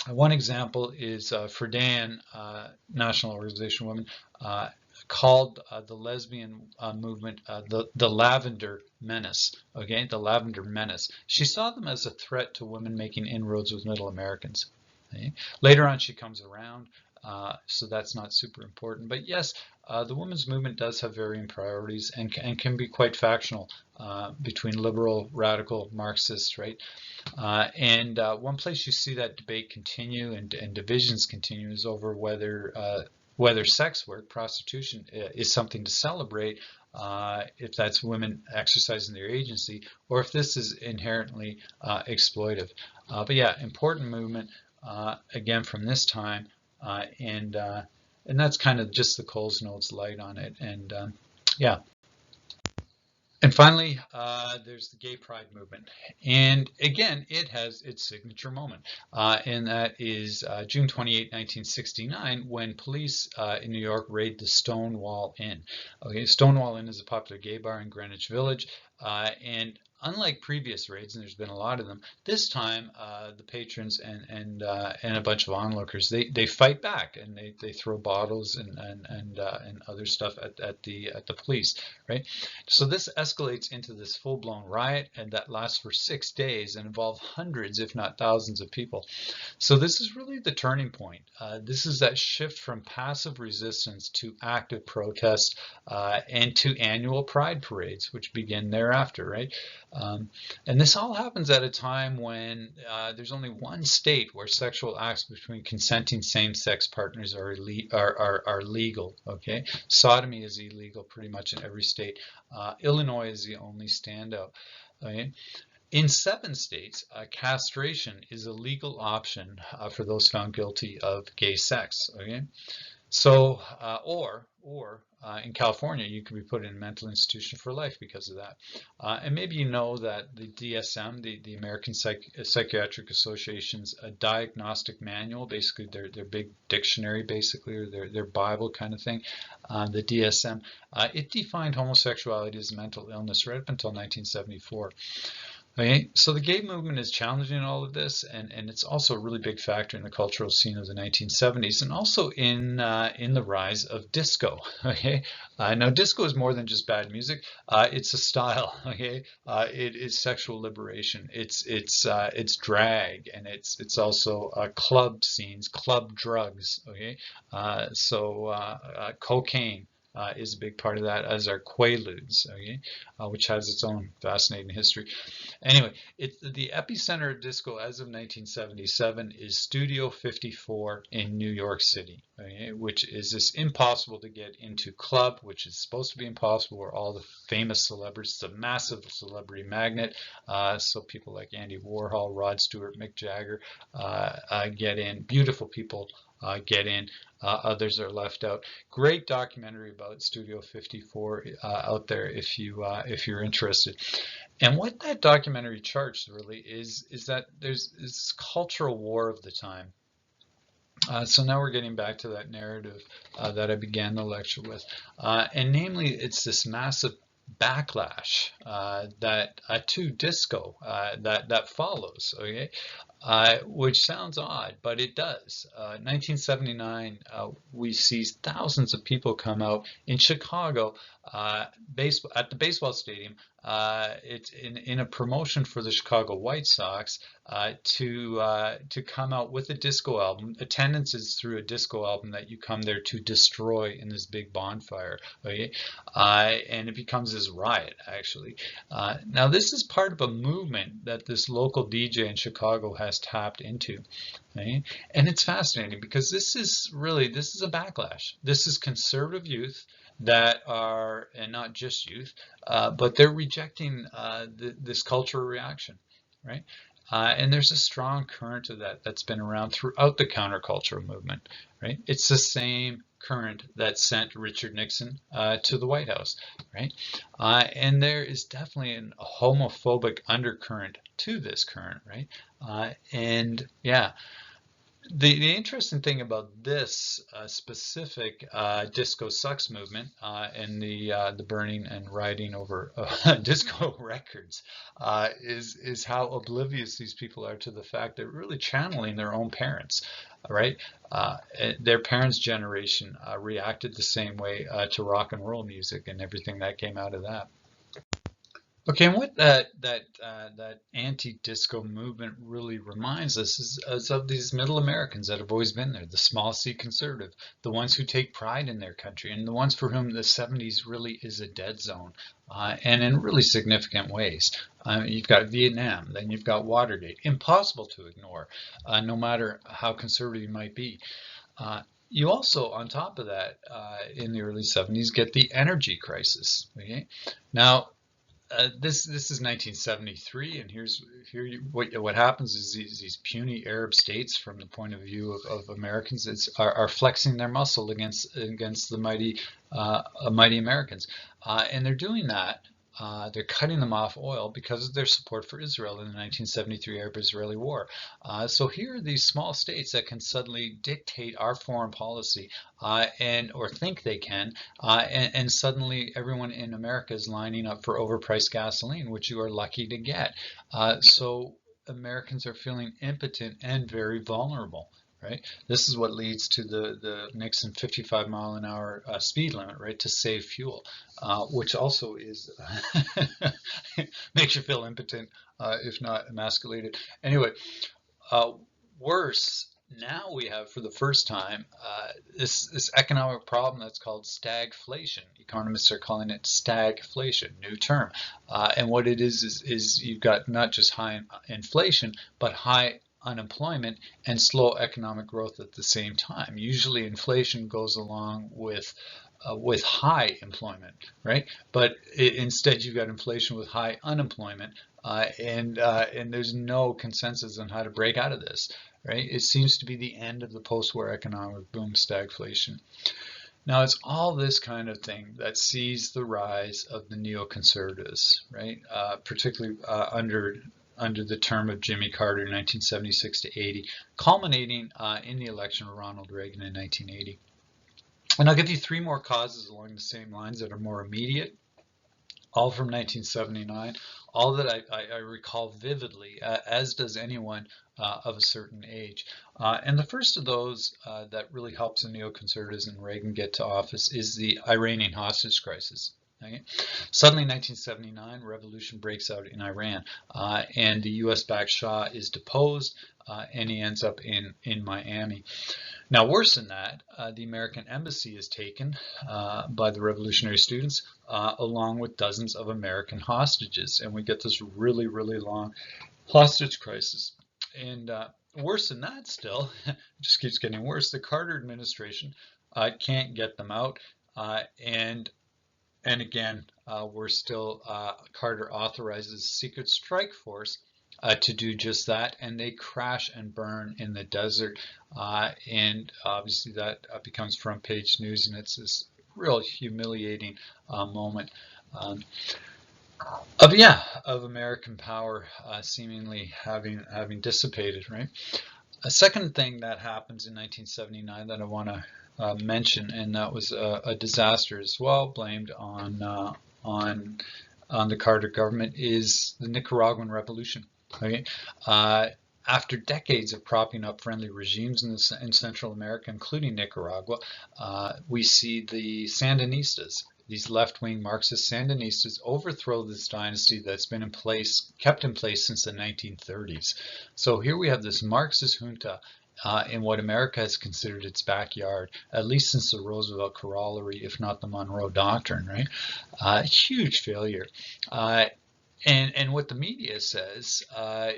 One example is Friedan, National Organization of Women, called the lesbian movement the Lavender Menace. Okay, the Lavender Menace. She saw them as a threat to women making inroads with Middle Americans. Okay? Later on, she comes around, so that's not super important. But yes, the women's movement does have varying priorities and can be quite factional between liberal, radical, Marxists, right? And one place you see that debate continue and divisions continue is over whether sex work, prostitution, is something to celebrate, if that's women exercising their agency, or if this is inherently exploitive. But yeah, important movement, again, from this time, and that's kind of just the Coles Notes light on it, and yeah. And finally, there's the gay pride movement. And again, it has its signature moment. And that is June 28, 1969, when police in New York raid the Stonewall Inn. Okay, Stonewall Inn is a popular gay bar in Greenwich Village. And unlike previous raids, and there's been a lot of them, this time the patrons and a bunch of onlookers, they fight back, and they throw bottles and other stuff at the police, right? So this escalates into this full-blown riot, and that lasts for 6 days and involves hundreds, if not thousands, of people. So this is really the turning point. This is that shift from passive resistance to active protest and to annual pride parades, which begin thereafter, right? And this all happens at a time when there's only one state where sexual acts between consenting same-sex partners are legal. Okay, sodomy is illegal pretty much in every state. Illinois is the only standout. Okay? In 7 states, castration is a legal option for those found guilty of gay sex. Okay, so or in California, you could be put in a mental institution for life because of that. And maybe you know that the DSM, the American Psychiatric Association's diagnostic manual, basically their big dictionary, basically, or their Bible kind of thing, the DSM, it defined homosexuality as a mental illness right up until 1974. Okay, so the gay movement is challenging all of this, and it's also a really big factor in the cultural scene of the 1970s, and also in the rise of disco. Okay, now disco is more than just bad music; it's a style. Okay, it is sexual liberation. It's drag, and it's also club scenes, club drugs. Okay, cocaine. Is a big part of that, as are quaaludes, okay, which has its own fascinating history. Anyway, the epicenter of disco as of 1977 is Studio 54 in New York City, okay, which is this impossible to get into club, which is supposed to be impossible, where all the famous celebrities, it's a massive celebrity magnet, so people like Andy Warhol, Rod Stewart, Mick Jagger get in, beautiful people get in, others are left out. Great documentary about Studio 54 out there if you're interested. And what that documentary charts really is that there's this cultural war of the time. So now we're getting back to that narrative that I began the lecture with, and namely, it's this massive backlash that to disco that follows. Okay, which sounds odd, but it does. 1979, we see thousands of people come out in Chicago, baseball at the baseball stadium. It's in a promotion for the Chicago White Sox to come out with a disco album. Attendance is through a disco album that you come there to destroy in this big bonfire. Okay, and it becomes this riot actually. Now this is part of a movement that this local DJ in Chicago has tapped into. Okay? And it's fascinating because this is a backlash. This is conservative youth that are, and not just youth, but they're rejecting this cultural reaction, right? And there's a strong current of that that's been around throughout the countercultural movement, right? It's the same current that sent Richard Nixon to the White House, right? And there is definitely a homophobic undercurrent to this current, right? And yeah, the interesting thing about this specific disco sucks movement and the burning and writing over disco records is how oblivious these people are to the fact they're really channeling their own parents, right? Their parents' generation reacted the same way to rock and roll music and everything that came out of that. Okay, and what that anti-disco movement really reminds us is of these middle Americans that have always been there, the small C conservative, the ones who take pride in their country, and the ones for whom the 70s really is a dead zone, and in really significant ways. You've got Vietnam, then you've got Watergate, impossible to ignore, no matter how conservative you might be. You also, on top of that, in the early 70s, get the energy crisis. Okay, now this is 1973, and what happens is these puny Arab states, from the point of view of Americans, are flexing their muscle against the mighty Americans, and they're doing that. They're cutting them off oil because of their support for Israel in the 1973 Arab-Israeli War. So here are these small states that can suddenly dictate our foreign policy, or think they can, and suddenly everyone in America is lining up for overpriced gasoline, which you are lucky to get. So Americans are feeling impotent and very vulnerable. Right. This is what leads to the Nixon 55-mile-an-hour speed limit, right, to save fuel, which also is makes you feel impotent, if not emasculated. Anyway, worse. Now we have, for the first time, this economic problem that's called stagflation. Economists are calling it stagflation, new term. And what it is you've got not just high inflation, but high unemployment and slow economic growth at the same time. Usually inflation goes along with high employment, right? But instead you've got inflation with high unemployment, and there's no consensus on how to break out of this, right? It seems to be the end of the post-war economic boom, stagflation. Now it's all this kind of thing that sees the rise of the neoconservatives, right? Particularly under the term of Jimmy Carter, 1976 to 80, culminating in the election of Ronald Reagan in 1980. And I'll give you three more causes along the same lines that are more immediate, all from 1979, all that I recall vividly, as does anyone of a certain age. And the first of those that really helps the neoconservatives and Reagan get to office is the Iranian hostage crisis. Okay. Suddenly, in 1979, revolution breaks out in Iran, and the U.S.-backed Shah is deposed, and he ends up in Miami. Now, worse than that, the American embassy is taken by the revolutionary students, along with dozens of American hostages, and we get this really, really long hostage crisis. And worse than that still, it just keeps getting worse, the Carter administration can't get them out, and again, we're still, Carter authorizes secret strike force to do just that, and they crash and burn in the desert. And obviously that becomes front page news, and it's this real humiliating moment of American power seemingly having dissipated, right? A second thing that happens in 1979 that I want to mention, and that was a disaster as well, blamed on the Carter government, is the Nicaraguan Revolution. Okay, after decades of propping up friendly regimes in Central America, including Nicaragua, we see the Sandinistas. These left-wing Marxist Sandinistas overthrow this dynasty that's been kept in place since the 1930s. So here we have this Marxist junta in what America has considered its backyard, at least since the Roosevelt corollary, if not the Monroe Doctrine, right? Huge failure. And what the media says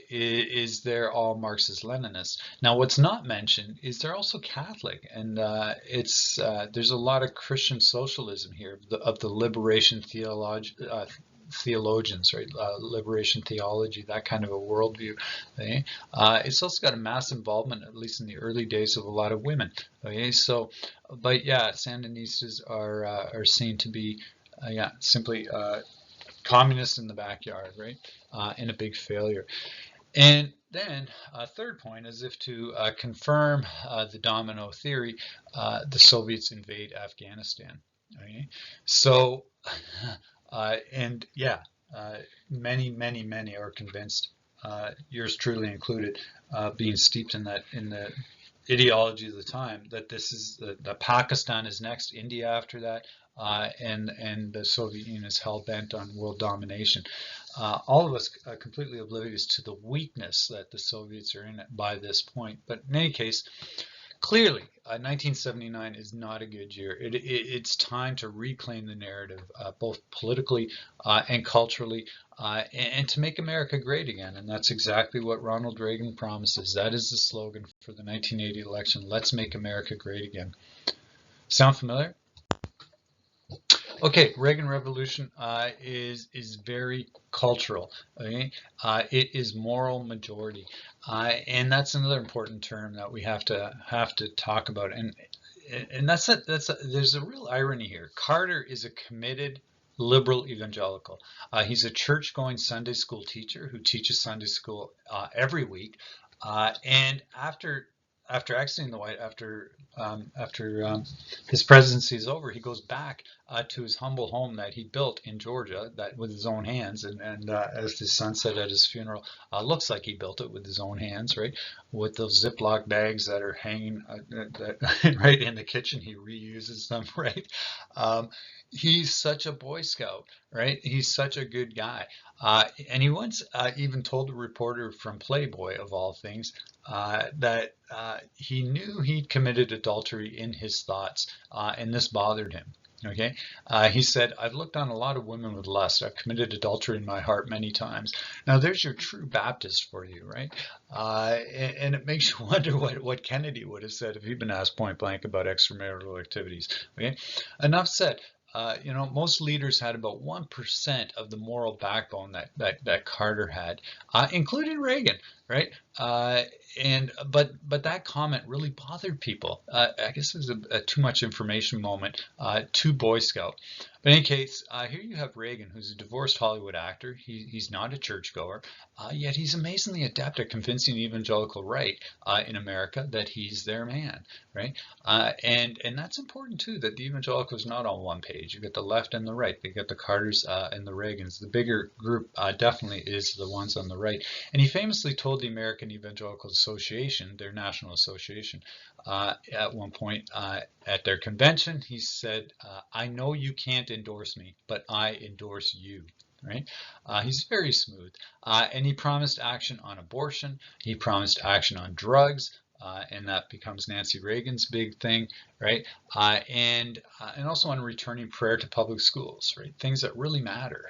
is they're all Marxist-Leninists. Now, what's not mentioned is they're also Catholic, and there's a lot of Christian socialism here of the liberation theologians, right? Liberation theology, that kind of a worldview. Okay? It's also got a mass involvement, at least in the early days, of a lot of women. Okay, so, but yeah, Sandinistas are seen to be, simply communist in the backyard, right? And a big failure. And then a third point, as if to confirm the domino theory, the Soviets invade Afghanistan. Okay? So, many are convinced, yours truly included, being steeped in the ideology of the time, that this is that Pakistan is next, India after that, and the Soviet Union is hell-bent on world domination. All of us are completely oblivious to the weakness that the Soviets are in by this point. But in any case, clearly, 1979 is not a good year. It's time to reclaim the narrative, both politically and culturally, and to make America great again. And that's exactly what Ronald Reagan promises. That is the slogan for the 1980 election. Let's make America great again. Sound familiar? Okay, Reagan Revolution is very cultural. Okay, it is moral majority, and that's another important term that we have to talk about. And there's a real irony here. Carter is a committed liberal evangelical. He's a church-going Sunday school teacher who teaches Sunday school every week, and after exiting the White, after his presidency is over, he goes back to his humble home that he built in Georgia, that with his own hands, and as his son said at his funeral, looks like he built it with his own hands, right? With those Ziploc bags that are hanging right in the kitchen, he reuses them, right? He's such a Boy Scout, right? He's such a good guy. And he once even told a reporter from Playboy, of all things, that he knew he'd committed adultery in his thoughts, and this bothered him. Okay, he said, "I've looked on a lot of women with lust. I've committed adultery in my heart many times." Now, there's your true Baptist for you, right? And it makes you wonder what Kennedy would have said if he'd been asked point blank about extramarital activities. Okay, enough said. Most leaders had about 1% of the moral backbone that Carter had, including Reagan. right? But that comment really bothered people. I guess it was a too much information moment to Boy Scout. But in any case, here you have Reagan, who's a divorced Hollywood actor. He's not a churchgoer, yet he's amazingly adept at convincing the evangelical right in America that he's their man, right? And that's important too. That the evangelical is not on one page. You get the left and the right. They get the Carters and the Reagans. The bigger group definitely is the ones on the right. And he famously told the American Evangelical Association, their national association, at one point at their convention, he said, "I know you can't endorse me, but I endorse you." Right? He's very smooth. And he promised action on abortion. He promised action on drugs. And that becomes Nancy Reagan's big thing, right? And also on returning prayer to public schools, right? Things that really matter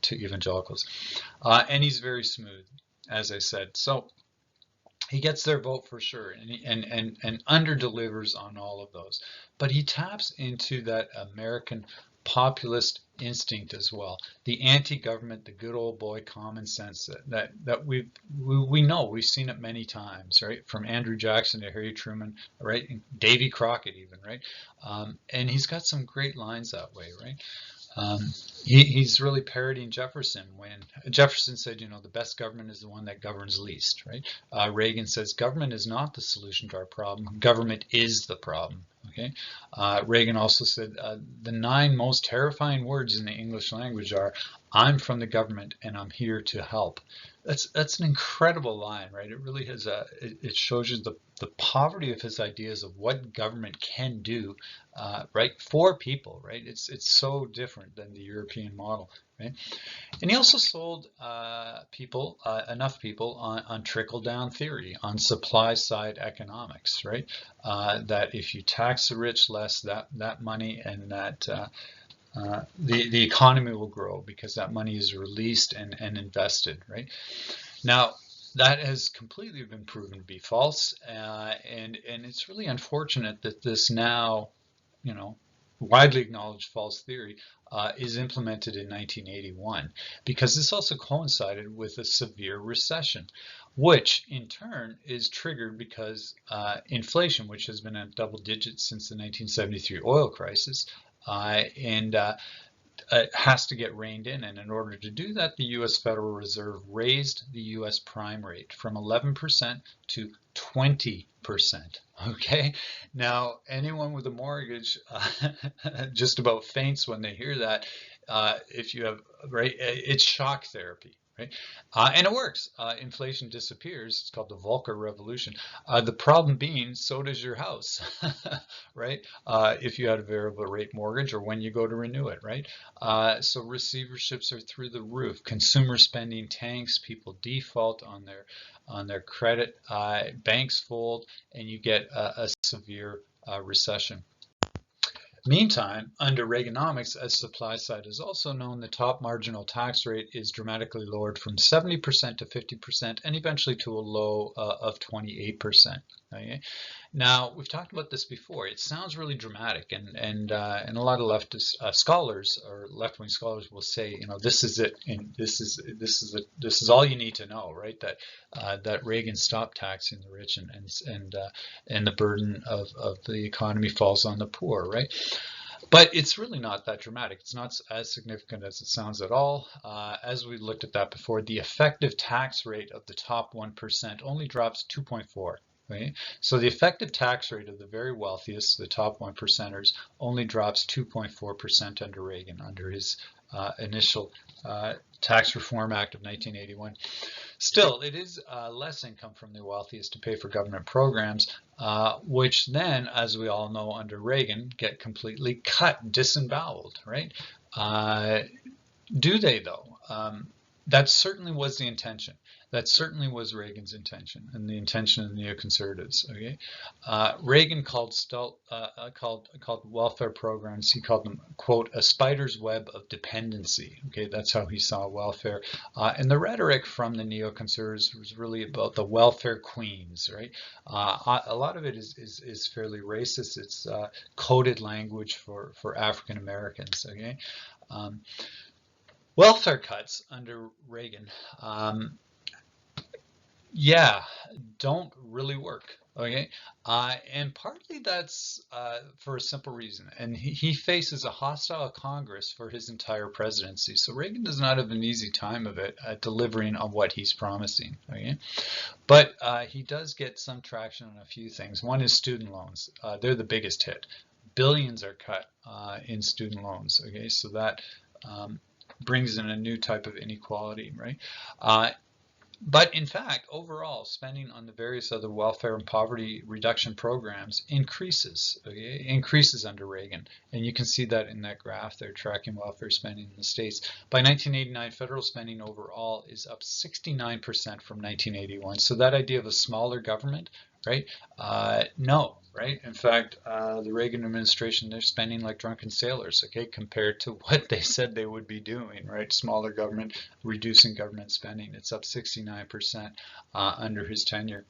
to evangelicals. And he's very smooth, as I said. So he gets their vote for sure, and under delivers on all of those. But he taps into that American populist instinct as well, the anti-government, the good old boy common sense that we know. We've seen it many times, right? From Andrew Jackson to Harry Truman, right? And Davy Crockett even, right? And he's got some great lines that way, right? He's really parodying Jefferson when Jefferson said, you know, the best government is the one that governs least, right? Reagan says government is not the solution to our problem. Government is the problem. Okay. Reagan also said the 9 most terrifying words in the English language are, "I'm from the government and I'm here to help." That's an incredible line, right? It really has it shows you the poverty of his ideas of what government can do, right, for people, right? It's so different than the European model, right? And he also sold people, enough people, on trickle-down theory, on supply-side economics, right? That if you tax the rich less, that money and that the economy will grow because that money is released and invested, right? Now, that has completely been proven to be false, and it's really unfortunate that this now, you know, widely acknowledged false theory is implemented in 1981, because this also coincided with a severe recession, which in turn is triggered because inflation, which has been at double digits since the 1973 oil crisis, and has to get reined in. And in order to do that, the U.S. Federal Reserve raised the U.S. prime rate from 11% to 20%. Okay, now anyone with a mortgage just about faints when they hear that. If you have, right, it's shock therapy. Right? And it works. Inflation disappears. It's called the Volcker Revolution. The problem being, so does your house, right? If you had a variable rate mortgage or when you go to renew it, right? So receiverships are through the roof. Consumer spending tanks. People default on their credit. Banks fold, and you get a severe recession. Meantime, under Reaganomics, as supply side is also known, the top marginal tax rate is dramatically lowered from 70% to 50% and eventually to a low of 28%. Okay? Now, we've talked about this before. It sounds really dramatic, and a lot of leftist scholars or left-wing scholars will say, you know, this is it, and this is all you need to know, right? That Reagan stopped taxing the rich, and the burden of the economy falls on the poor, right? But it's really not that dramatic. It's not as significant as it sounds at all. As we looked at that before, the effective tax rate of the top 1% only drops 2.4. Right? So the effective tax rate of the very wealthiest, the top 1%ers, only drops 2.4% under Reagan, under his initial Tax Reform Act of 1981. Still, it is less income from the wealthiest to pay for government programs, which then, as we all know, under Reagan, get completely cut, disemboweled, right? Do they, though? That certainly was the intention. That certainly was Reagan's intention, and the intention of the neoconservatives. Okay, Reagan called welfare programs. He called them, quote, a spider's web of dependency. Okay, that's how he saw welfare. And the rhetoric from the neoconservatives was really about the welfare queens. Right, a lot of it is fairly racist. It's coded language for African Americans. Okay. Welfare cuts under Reagan Yeah, don't really work. Okay, and partly that's for a simple reason. And he faces a hostile Congress for his entire presidency. So Reagan does not have an easy time of it delivering on what he's promising. Okay, but he does get some traction on a few things. One is student loans. They're the biggest hit. Billions are cut in student loans. Okay, so that brings in a new type of inequality, right? But in fact, overall, spending on the various other welfare and poverty reduction programs increases, okay? Increases under Reagan. And you can see that in that graph there, tracking welfare spending in the States. By 1989, federal spending overall is up 69% from 1981. So that idea of a smaller government, right? No, right? In fact, the Reagan administration, they're spending like drunken sailors, okay, compared to what they said they would be doing, right? Smaller government, reducing government spending. It's up 69% under his tenure.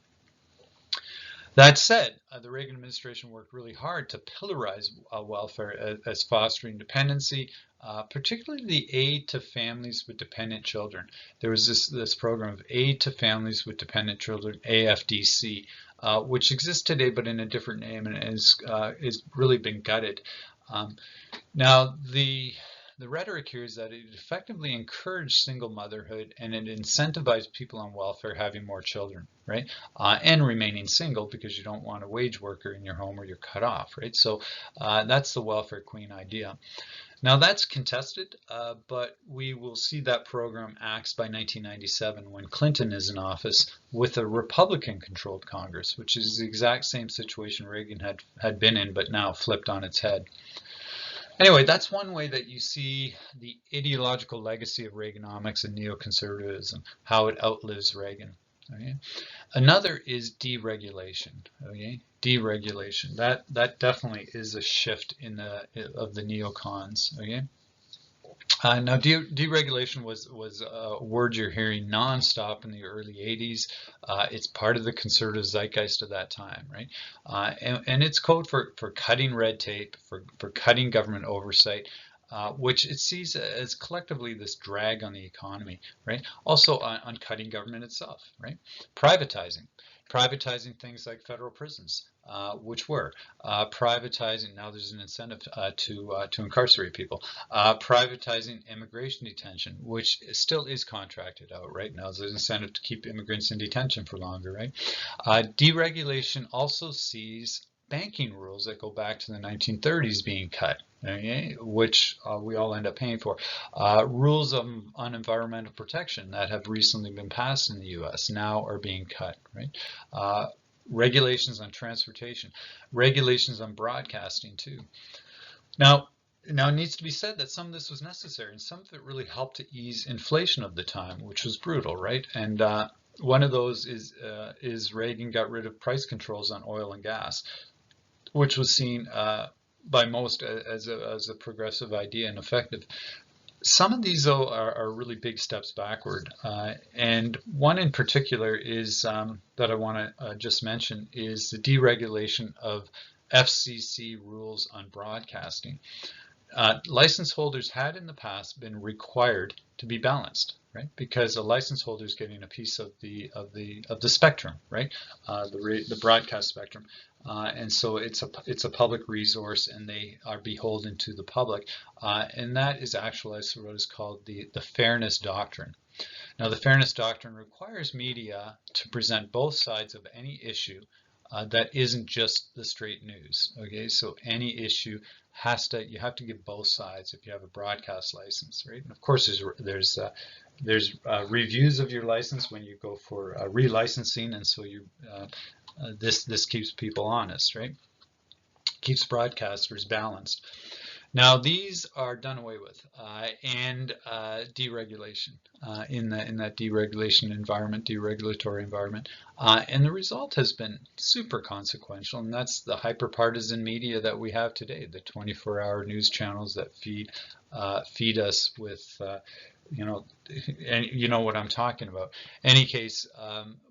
That said, the Reagan administration worked really hard to pillarize welfare as fostering dependency, particularly the aid to families with dependent children. There was this program of aid to families with dependent children, AFDC, which exists today but in a different name and is really been gutted. Now, the rhetoric here is that it effectively encouraged single motherhood and it incentivized people on welfare having more children, right? And remaining single because you don't want a wage worker in your home or you're cut off, right? So that's the welfare queen idea. Now that's contested, but we will see that program axed by 1997 when Clinton is in office with a Republican-controlled Congress, which is the exact same situation Reagan had been in, but now flipped on its head. Anyway, that's one way that you see the ideological legacy of Reaganomics and neoconservatism, how it outlives Reagan. Okay? Another is deregulation. Okay? Deregulation. That definitely is a shift in of the neocons. Okay? Now, deregulation was a word you're hearing nonstop in the early 80s. It's part of the conservative zeitgeist of that time, right? And it's code for cutting red tape, for cutting government oversight, which it sees as collectively this drag on the economy, right? Also on cutting government itself, right? Privatizing things like federal prisons, which were privatizing. Now there's an incentive to incarcerate people. Privatizing immigration detention, which still is contracted out right now. There's an incentive to keep immigrants in detention for longer, right? Deregulation also sees banking rules that go back to the 1930s being cut, okay, which we all end up paying for. Rules on environmental protection that have recently been passed in the U.S. now are being cut, right? Regulations on transportation, regulations on broadcasting too. Now it needs to be said that some of this was necessary and some of it really helped to ease inflation of the time, which was brutal, right? And one of those is Reagan got rid of price controls on oil and gas, which was seen by most as a progressive idea and effective. Some of these, though, are really big steps backward. And one in particular is that I want to just mention is the deregulation of FCC rules on broadcasting. License holders had in the past been required to be balanced, right? Because a license holder is getting a piece of the spectrum, right? The broadcast spectrum, and so it's a public resource, and they are beholden to the public, and that is actualized through what is called the fairness doctrine. Now, the fairness doctrine requires media to present both sides of any issue that isn't just the straight news. Okay, so any issue you have to give both sides if you have a broadcast license, right? And of course, there's reviews of your license when you go for relicensing, and so this keeps people honest, right? Keeps broadcasters balanced. Now these are done away with, and deregulation in that deregulation environment, deregulatory environment, and the result has been super consequential, and that's the hyperpartisan media that we have today, the 24-hour news channels that feed us with and you know what I'm talking about. Any case,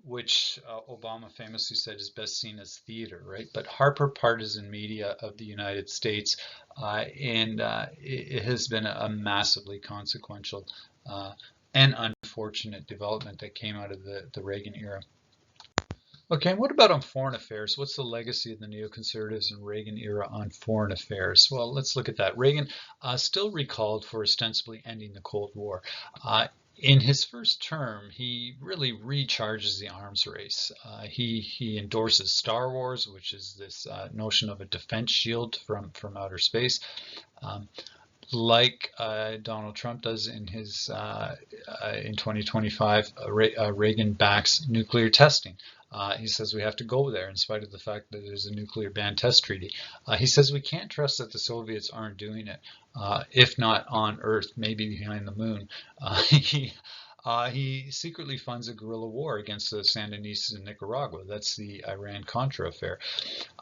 which Obama famously said is best seen as theater, right? But hyper-partisan media of the United States, and it has been a massively consequential and unfortunate development that came out of the Reagan era. Okay, and what about on foreign affairs? What's the legacy of the neoconservatives and Reagan era on foreign affairs? Well, let's look at that. Reagan still recalled for ostensibly ending the Cold War. In his first term, he really recharges the arms race. He endorses Star Wars, which is this notion of a defense shield from outer space. Like Donald Trump does in his in 2025, Reagan backs nuclear testing. He says we have to go there in spite of the fact that there's a nuclear ban test treaty. He says we can't trust that the Soviets aren't doing it. If not on Earth, maybe behind the moon. He secretly funds a guerrilla war against the Sandinistas in Nicaragua. That's the Iran-Contra affair.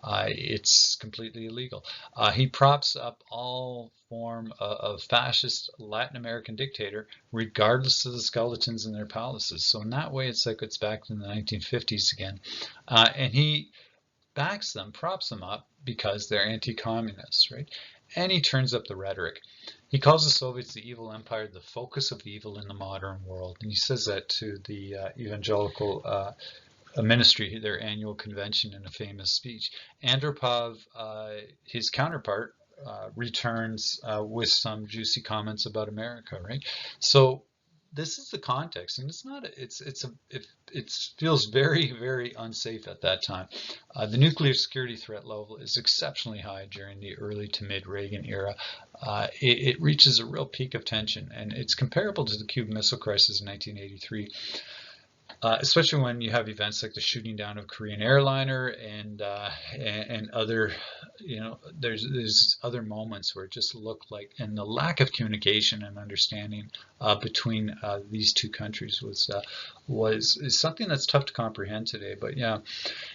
It's completely illegal. He props up all form of fascist Latin American dictator, regardless of the skeletons in their palaces. So in that way, it's like it's back in the 1950s again. And he backs them, props them up because they're anti-communists, right? And he turns up the rhetoric. He calls the Soviets the evil empire, the focus of evil in the modern world. And he says that to the evangelical ministry, their annual convention, in a famous speech. Andropov, his counterpart, returns with some juicy comments about America, right? So this is the context, and it feels very, very unsafe at that time. The nuclear security threat level is exceptionally high during the early to mid Reagan era. It reaches a real peak of tension, and it's comparable to the Cuban Missile Crisis in 1983. Especially when you have events like the shooting down of Korean airliner and other, there's other moments where it just looked like, and the lack of communication and understanding between these two countries is something that's tough to comprehend today. But yeah,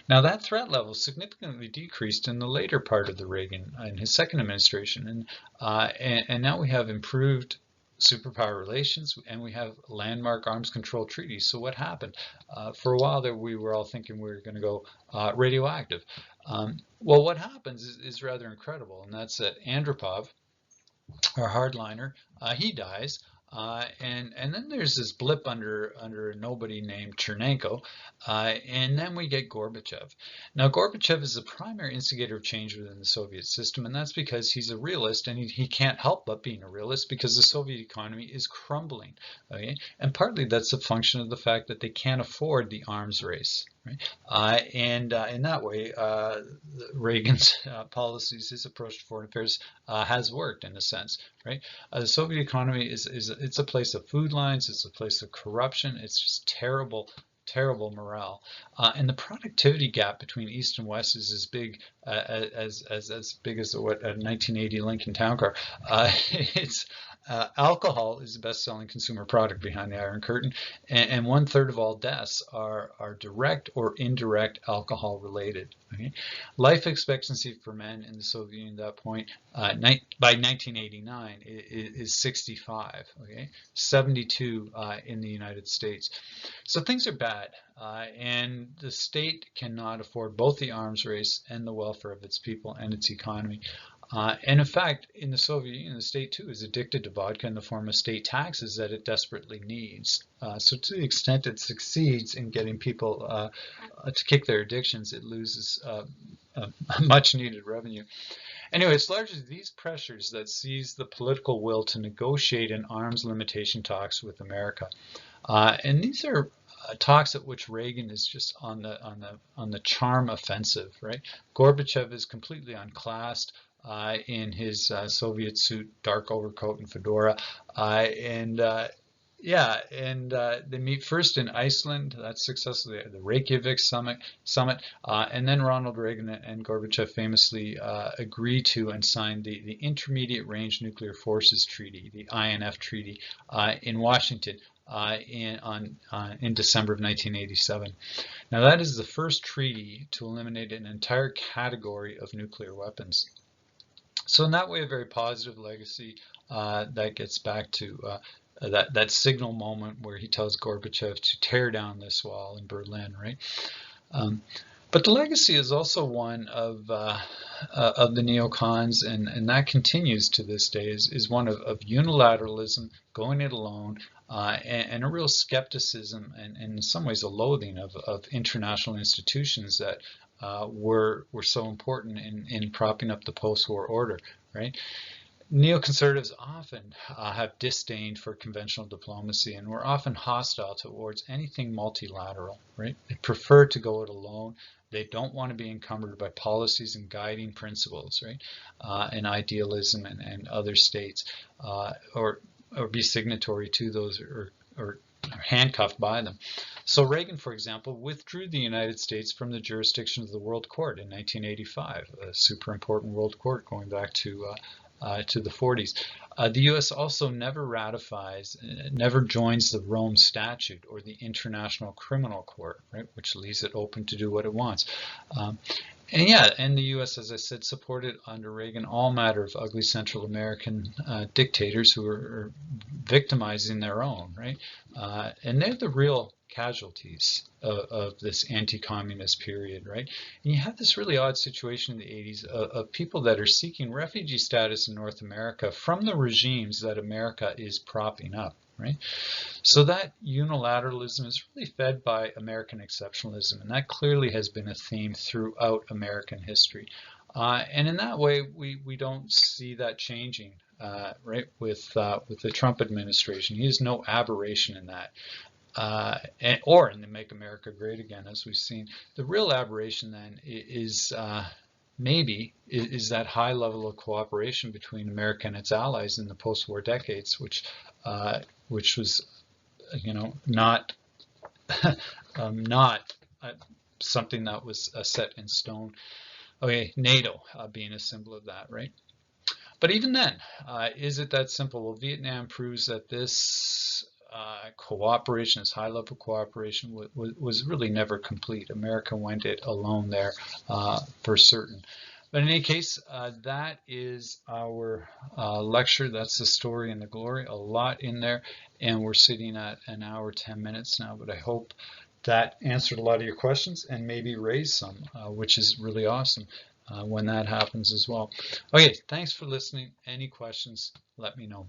now that threat level significantly decreased in the later part of the Reagan in his second administration, and now we have improved superpower relations, and we have landmark arms control treaties. So what happened? For a while there, we were all thinking we were going to go radioactive. Well, what happens is rather incredible, and that's that Andropov, our hardliner, he dies. And then there's this blip under nobody named Chernenko, and then we get Gorbachev. Now Gorbachev is the primary instigator of change within the Soviet system, and that's because he's a realist, and he can't help but being a realist because the Soviet economy is crumbling. Okay, and partly that's a function of the fact that they can't afford the arms race. Right? And in that way, Reagan's policies, his approach to foreign affairs, has worked in a sense, right? The Soviet economy it's a place of food lines, it's a place of corruption, it's just terrible morale, and the productivity gap between East and West is as big as big as a 1980 Lincoln Town Car. It's alcohol is the best-selling consumer product behind the Iron Curtain, and 1/3 of all deaths are direct or indirect alcohol related. Okay? Life expectancy for men in the Soviet Union at that point, by 1989, is 65. Okay, 72 in the United States. So things are bad, and the state cannot afford both the arms race and the welfare of its people and its economy. And in fact, in the Soviet Union, the state too is addicted to vodka in the form of state taxes that it desperately needs. So to the extent it succeeds in getting people to kick their addictions, it loses much needed revenue. Anyway, it's largely these pressures that seize the political will to negotiate an arms limitation talks with America. And these are talks at which Reagan is just on the charm offensive, right? Gorbachev is completely unclassed. In his Soviet suit, dark overcoat, and fedora, they meet first in Iceland. That's successful, the Reykjavik summit, and then Ronald Reagan and Gorbachev famously agree to and sign the Intermediate Range Nuclear Forces Treaty, the INF Treaty, in Washington. In December of 1987. Now that is the first treaty to eliminate an entire category of nuclear weapons. So in that way, a very positive legacy that gets back to that signal moment where he tells Gorbachev to tear down this wall in Berlin, right? But the legacy is also one of the neocons, and that continues to this day, is one of unilateralism, going it alone, and a real skepticism, and in some ways a loathing of international institutions that were so important in propping up the post-war order, right? Neoconservatives often have disdain for conventional diplomacy, and were often hostile towards anything multilateral, right? They prefer to go it alone. They don't want to be encumbered by policies and guiding principles, right? And idealism and other states, or be signatory to those, or handcuffed by them. So Reagan, for example, withdrew the United States from the jurisdiction of the World Court in 1985, a super important World Court going back to the 40s. The U.S. also never ratifies, never joins the Rome Statute or the International Criminal Court, right, which leaves it open to do what it wants. And the U.S., as I said, supported under Reagan all matter of ugly Central American dictators who are victimizing their own, right? And they're the real casualties of this anti-communist period, right? And you have this really odd situation in the 80s of people that are seeking refugee status in North America from the regimes that America is propping up, right? So that unilateralism is really fed by American exceptionalism, and that clearly has been a theme throughout American history. And in that way, we don't see that changing, right, with the Trump administration. He is no aberration in that. Or in the Make America Great Again, as we've seen. The real aberration then is maybe that high level of cooperation between America and its allies in the post-war decades, which was, not not something that was set in stone. Okay, NATO being a symbol of that, right? But even then, is it that simple? Well, Vietnam proves that this cooperation, this high-level cooperation, was really never complete. America went it alone there, for certain. But in any case, that is our lecture. That's the story and the glory. A lot in there, and we're sitting at an hour, 10 minutes now. But I hope that answered a lot of your questions and maybe raised some, which is really awesome when that happens as well. Okay, thanks for listening. Any questions, let me know.